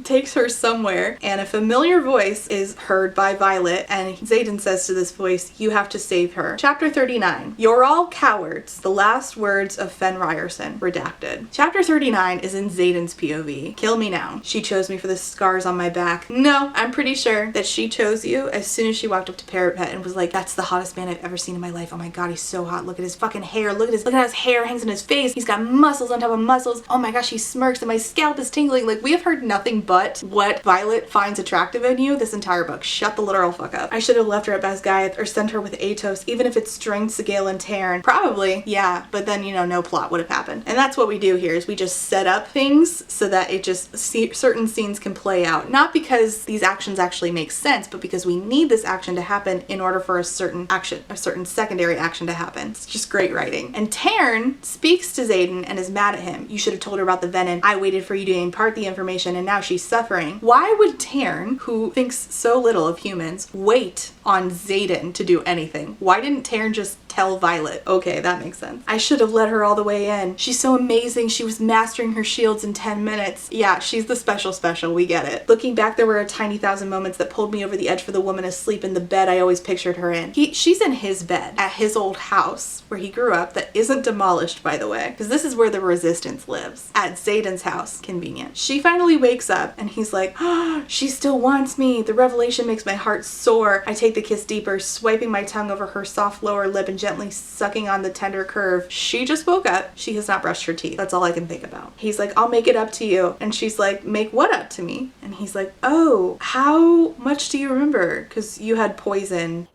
takes her somewhere, and a familiar voice is heard by Violet, and Xaden says to this voice, "You have to save her." Chapter 39. You're all cowards. The last words of Fen Ryerson. Redacted. Chapter 39 is in Xaden's POV. Kill me now. She chose me for the scars on my back. No, I'm pretty sure that she chose you as soon as she walked up to Parrot Pet and was like, "That's the hottest man I've ever seen in my life. Oh my god, he's so hot. Look at his fucking hair. Look at how his hair hangs in his face. He's got muscles on top of muscles. Oh my gosh, he smirks and my scalp is tingling." Like, we have heard nothing but what Violet finds attractive in you this entire book. Shut the literal fuck up. I should have left her at Vazgaeath or sent her with Atos, even if it strength Sigale and Taryn. Probably, yeah, but then, you know, no plot would have happened. And that's what we do here, is we just set up things so that it just, certain scenes can play out. Not because these actions actually make sense, but because we need this action to happen in order for a certain action, a certain secondary action to happen. It's just great writing. And Taryn speaks to Xaden and is mad at him. "You should have told her about the Venin. I waited for you to impart the information and now she's suffering." Why would Taryn, who thinks so little of humans, wait on Xaden to do anything? Why didn't Taryn just tell Violet? Okay, that makes sense. "I should have let her all the way in. She's so amazing. She was mastering her shields in 10 minutes. Yeah, she's the special. We get it. "Looking back, there were a tiny thousand moments that pulled me over the edge for the woman asleep in the bed I always pictured her in." She's in his bed at his old house where he grew up, that isn't demolished, by the way, because this is where the resistance lives. At Xaden's house. Convenient. She finally wakes up and he's like, "Oh, she still wants me. The revelation makes my heart soar." I take the kiss deeper, swiping my tongue over her soft lower lip and gently sucking on the tender curve. She just woke up. She has not brushed her teeth. That's all I can think about. He's like, "I'll make it up to you." And she's like, "Make what up to me?" And he's like, "Oh, how much do you remember? Because you had poison."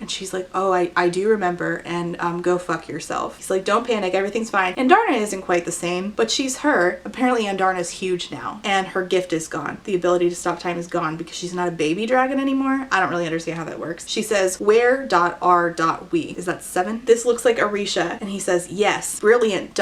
And she's like, "Oh, I do remember, and go fuck yourself." He's like, "Don't panic, everything's fine." Andarna isn't quite the same, but she's her. Apparently Andarna's huge now, and her gift is gone. The ability to stop time is gone because she's not a baby dragon anymore. I don't really understand how that works. She says, "Where.r.we." Is that 7? "This looks like Arisha." And he says, "Yes. Brilliant.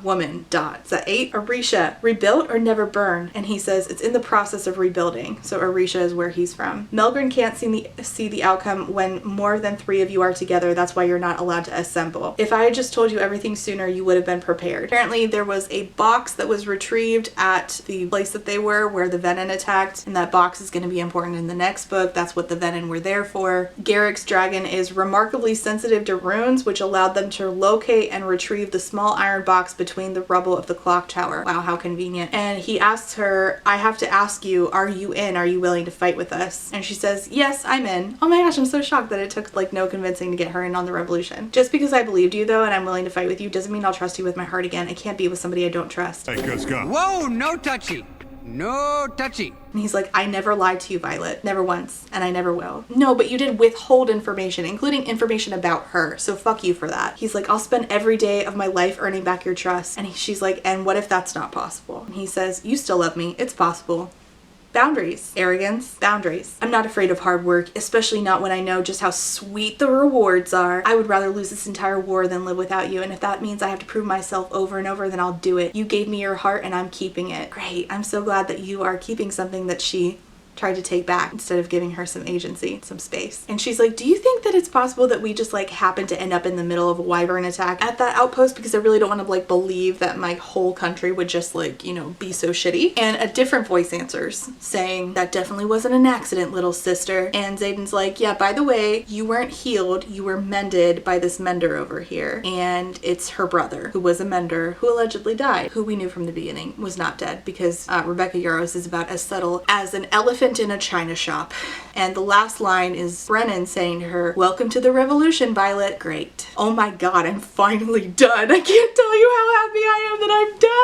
Woman. Is that 8? "Arisha, rebuilt or never burn?" And he says, "It's in the process of rebuilding." So Arisha is where he's from. "Melgren can't see the outcome when more than 3 of you are together. That's why you're not allowed to assemble. If I had just told you everything sooner, you would have been prepared." Apparently there was a box that was retrieved at the place that they were, where the Venin attacked, and that box is going to be important in the next book. That's what the Venin were there for. Garrick's dragon is remarkably sensitive to runes, which allowed them to locate and retrieve the small iron box between the rubble of the clock tower. Wow, how convenient. And he asks her, "I have to ask you, are you in? Are you willing to fight with us?" And she says, "Yes, I'm in." Oh my gosh, I'm so shocked that it took like no convincing to get her in on the revolution. "Just because I believed you though and I'm willing to fight with you doesn't mean I'll trust you with my heart again. I can't be with somebody I don't trust." Hey, good go. Whoa, no touchy. No touchy. And he's like, "I never lied to you, Violet. Never once. And I never will." "No, but you did withhold information, including information about her. So fuck you for that." He's like, "I'll spend every day of my life earning back your trust." And she's like, "And what if that's not possible?" And he says, "You still love me. It's possible." Boundaries. Arrogance. Boundaries. "I'm not afraid of hard work, especially not when I know just how sweet the rewards are. I would rather lose this entire war than live without you, and if that means I have to prove myself over and over, then I'll do it. You gave me your heart and I'm keeping it." Great. I'm so glad that you are keeping something that she tried to take back instead of giving her some agency, some space. And she's like, do you think that it's possible that we just like happened to end up in the middle of a wyvern attack at that outpost? Because I really don't want to like believe that my whole country would just like, you know, be so shitty. And a different voice answers saying, that definitely wasn't an accident, little sister. And Zayden's like, yeah, by the way, you weren't healed, you were mended by this mender over here. And it's her brother, who was a mender, who allegedly died, who we knew from the beginning was not dead, because Rebecca Yarros is about as subtle as an elephant in a china shop. And the last line is Brennan saying to her, welcome to the revolution, Violet. Great. Oh my god, I'm finally done. I can't tell you how happy I am that I'm done.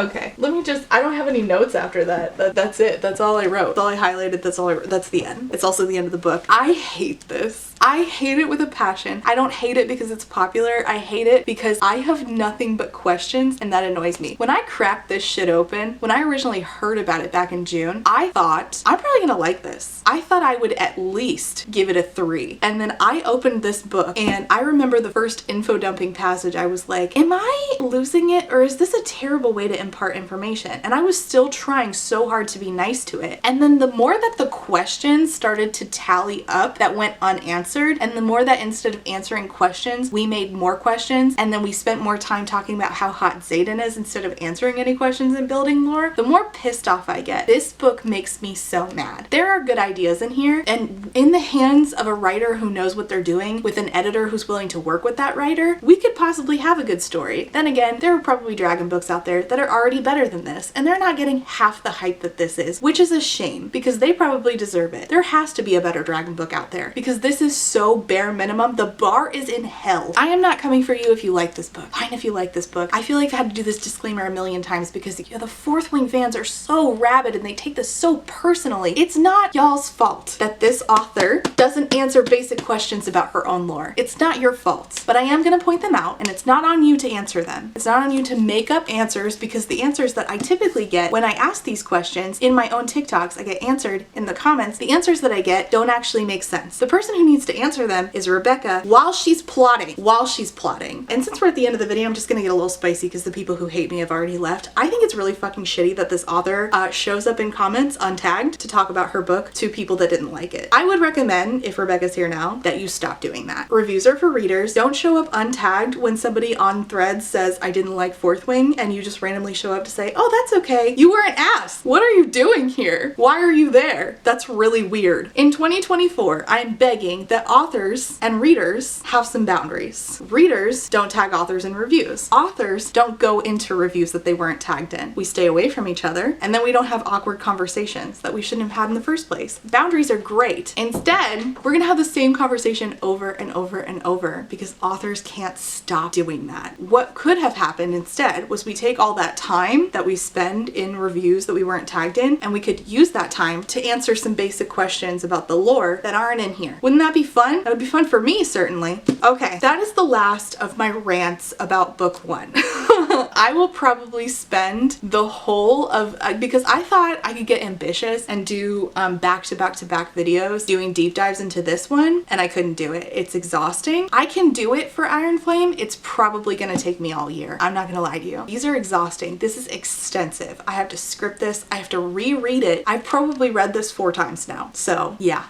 Okay, let me just, I don't have any notes after that. That's it. That's all I wrote. That's all I highlighted. That's all I wrote. That's the end. It's also the end of the book. I hate this. I hate it with a passion. I don't hate it because it's popular. I hate it because I have nothing but questions, and that annoys me. When I cracked this shit open, when I originally heard about it back in June, I thought, I'm probably gonna like this. I thought I would at least give it a 3. And then I opened this book, and I remember the first info dumping passage, I was like, am I losing it, or is this a terrible way to impart information? And I was still trying so hard to be nice to it. And then the more that the questions started to tally up that went unanswered, and the more that instead of answering questions, we made more questions, and then we spent more time talking about how hot Zayden is instead of answering any questions and building lore, the more pissed off I get. This book makes me so mad. There are good ideas in here, and in the hands of a writer who knows what they're doing, with an editor who's willing to work with that writer, we could possibly have a good story. Then again, there are probably dragon books out there that are already better than this, and they're not getting half the hype that this is, which is a shame, because they probably deserve it. There has to be a better dragon book out there, because this is so bare minimum. The bar is in hell. I am not coming for you if you like this book. Fine if you like this book. I feel like I've had to do this disclaimer a million times because the Fourth Wing fans are so rabid and they take this so personally. It's not y'all's fault that this author doesn't answer basic questions about her own lore. It's not your fault. But I am going to point them out, and it's not on you to answer them. It's not on you to make up answers, because the answers that I typically get when I ask these questions in my own TikToks, I get answered in the comments. The answers that I get don't actually make sense. The person who needs to answer them is Rebecca while she's plotting. And since we're at the end of the video, I'm just gonna get a little spicy because the people who hate me have already left. I think it's really fucking shitty that this author shows up in comments untagged to talk about her book to people that didn't like it. I would recommend, if Rebecca's here now, that you stop doing that. Reviews are for readers. Don't show up untagged when somebody on Threads says, I didn't like Fourth Wing, and you just randomly show up to say, oh, that's okay. You weren't asked. What are you doing here? Why are you there? That's really weird. In 2024, I'm begging that authors and readers have some boundaries. Readers don't tag authors in reviews. Authors don't go into reviews that they weren't tagged in. We stay away from each other, and then we don't have awkward conversations that we shouldn't have had in the first place. Boundaries are great. Instead, we're gonna have the same conversation over and over and over because authors can't stop doing that. What could have happened instead was we take all that time that we spend in reviews that we weren't tagged in, and we could use that time to answer some basic questions about the lore that aren't in here. Wouldn't that be fun? That would be fun for me, certainly. Okay, that is the last of my rants about book 1. I will probably spend the whole of, because I thought I could get ambitious and do back-to-back-to-back videos doing deep dives into this one, and I couldn't do it. It's exhausting. I can do it for Iron Flame. It's probably gonna take me all year. I'm not gonna lie to you. These are exhausting. This is extensive. I have to script this. I have to reread it. I've probably read this 4 times now. So yeah.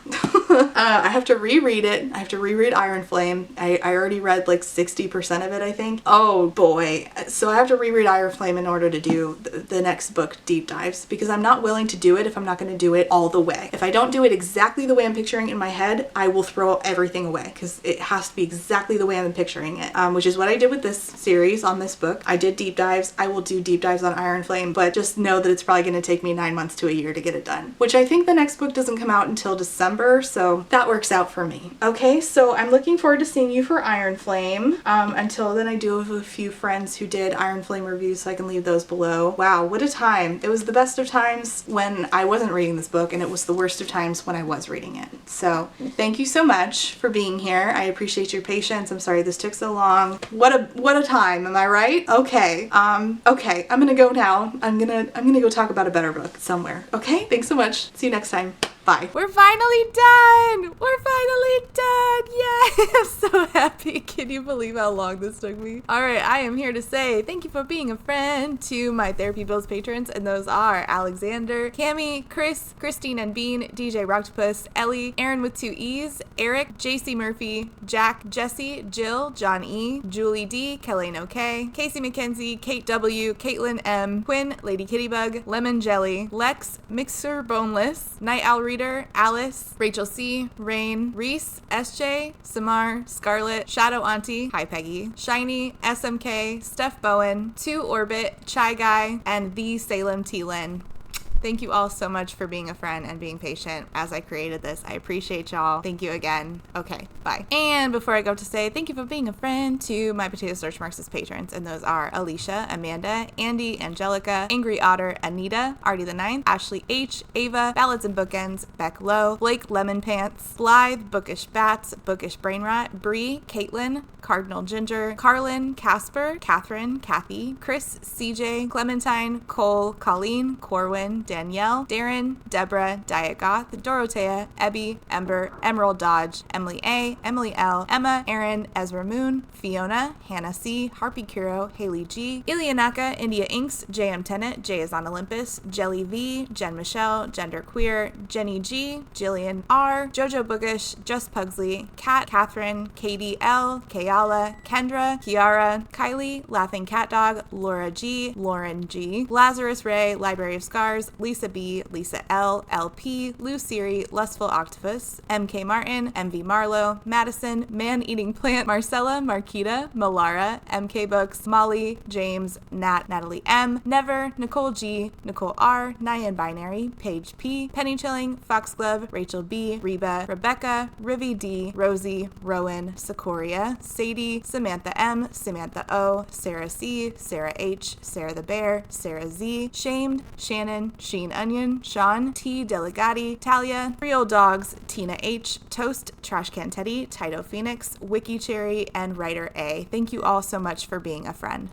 I have to reread it. I have to reread Iron Flame. I already read like 60% of it, I think. Oh boy. So I have to reread Iron Flame in order to do the next book deep dives, because I'm not willing to do it if I'm not going to do it all the way. If I don't do it exactly the way I'm picturing in my head, I will throw everything away, because it has to be exactly the way I'm picturing it, which is what I did with this series on this book. I did deep dives. I will do deep dives on Iron Flame, but just know that it's probably going to take me 9 months to a year to get it done, which I think the next book doesn't come out until December, so that works out for me. Okay, so I'm looking forward to seeing you for Iron Flame. Until then, I do have a few friends who did Iron Flame reviews, so I can leave those below. Wow, what a time. It was the best of times when I wasn't reading this book, and it was the worst of times when I was reading it. So thank you so much for being here. I appreciate your patience. I'm sorry this took so long. What a time, am I right? Okay. Okay, I'm gonna go now. I'm gonna go talk about a better book somewhere. Okay, thanks so much. See you next time. Bye. Bye. We're finally done. We're finally done. Yay. I'm so happy. Can you believe how long this took me? All right. I am here to say thank you for being a friend to my Therapy Bills patrons. And those are Alexander, Cami, Chris, Christine and Bean, DJ Rocktopus, Ellie, Aaron with 2 E's, Eric, JC Murphy, Jack, Jesse, Jill, John E, Julie D, Kellano K, Casey McKenzie, Kate W, Caitlin M, Quinn, Lady Kittybug, Lemon Jelly, Lex, Mixer Boneless, Night Owl Reader, Alice, Rachel C, Rain, Reese, SJ, Samar, Scarlett, Shadow Auntie, hi Peggy, Shiny, SMK, Steph Bowen, 2 Orbit, Chai Guy, and the Salem T. Lynn. Thank you all so much for being a friend and being patient as I created this. I appreciate y'all. Thank you again. Okay, bye. And before I go to say thank you for being a friend to my Potato Starch Marxist patrons, and those are Alicia, Amanda, Andy, Angelica, Angry Otter, Anita, Artie the Ninth, Ashley H, Ava, Ballads and Bookends, Beck Lowe, Blake Lemon Pants, Blythe, Bookish Bats, Bookish Brainrot, Bree, Caitlin, Cardinal Ginger, Carlin, Casper, Catherine, Kathy, Chris, CJ, Clementine, Cole, Colleen, Corwin, Danielle, Darren, Deborah, Diet Goth, Dorothea, Ebby, Ember, Emerald Dodge, Emily A, Emily L, Emma, Aaron, Ezra Moon, Fiona, Hannah C, Harpy Kuro, Haley G, Ilianaka, India Inks, JM Tennant, Jay is on Olympus, Jelly V, Jen Michelle, Gender Queer, Jenny G, Jillian R, Jojo Bookish, Just Pugsley, Kat, Catherine, Katie L, Kayala, Kendra, Kiara, Kylie, Laughing Cat Dog, Laura G, Lauren G, Lazarus Ray, Library of Scars, Lisa B, Lisa L, LP, Lou Siri, Lustful Octopus, MK Martin, MV Marlowe, Madison, Man Eating Plant, Marcella, Marquita, Malara, MK Books, Molly, James, Nat, Natalie M, Never, Nicole G, Nicole R, Nyan Binary, Paige P, Penny Chilling, Foxglove, Rachel B, Reba, Rebecca, Rivy D, Rosie, Rowan, Secoria, Sadie, Samantha M, Samantha O, Sarah C, Sarah H, Sarah the Bear, Sarah Z, Shamed, Shannon, Sheen Onion, Sean, T. Delegati, Talia, Real Dogs, Tina H, Toast, Trash Can Teddy, Tito Phoenix, Wiki Cherry, and Writer A. Thank you all so much for being a friend.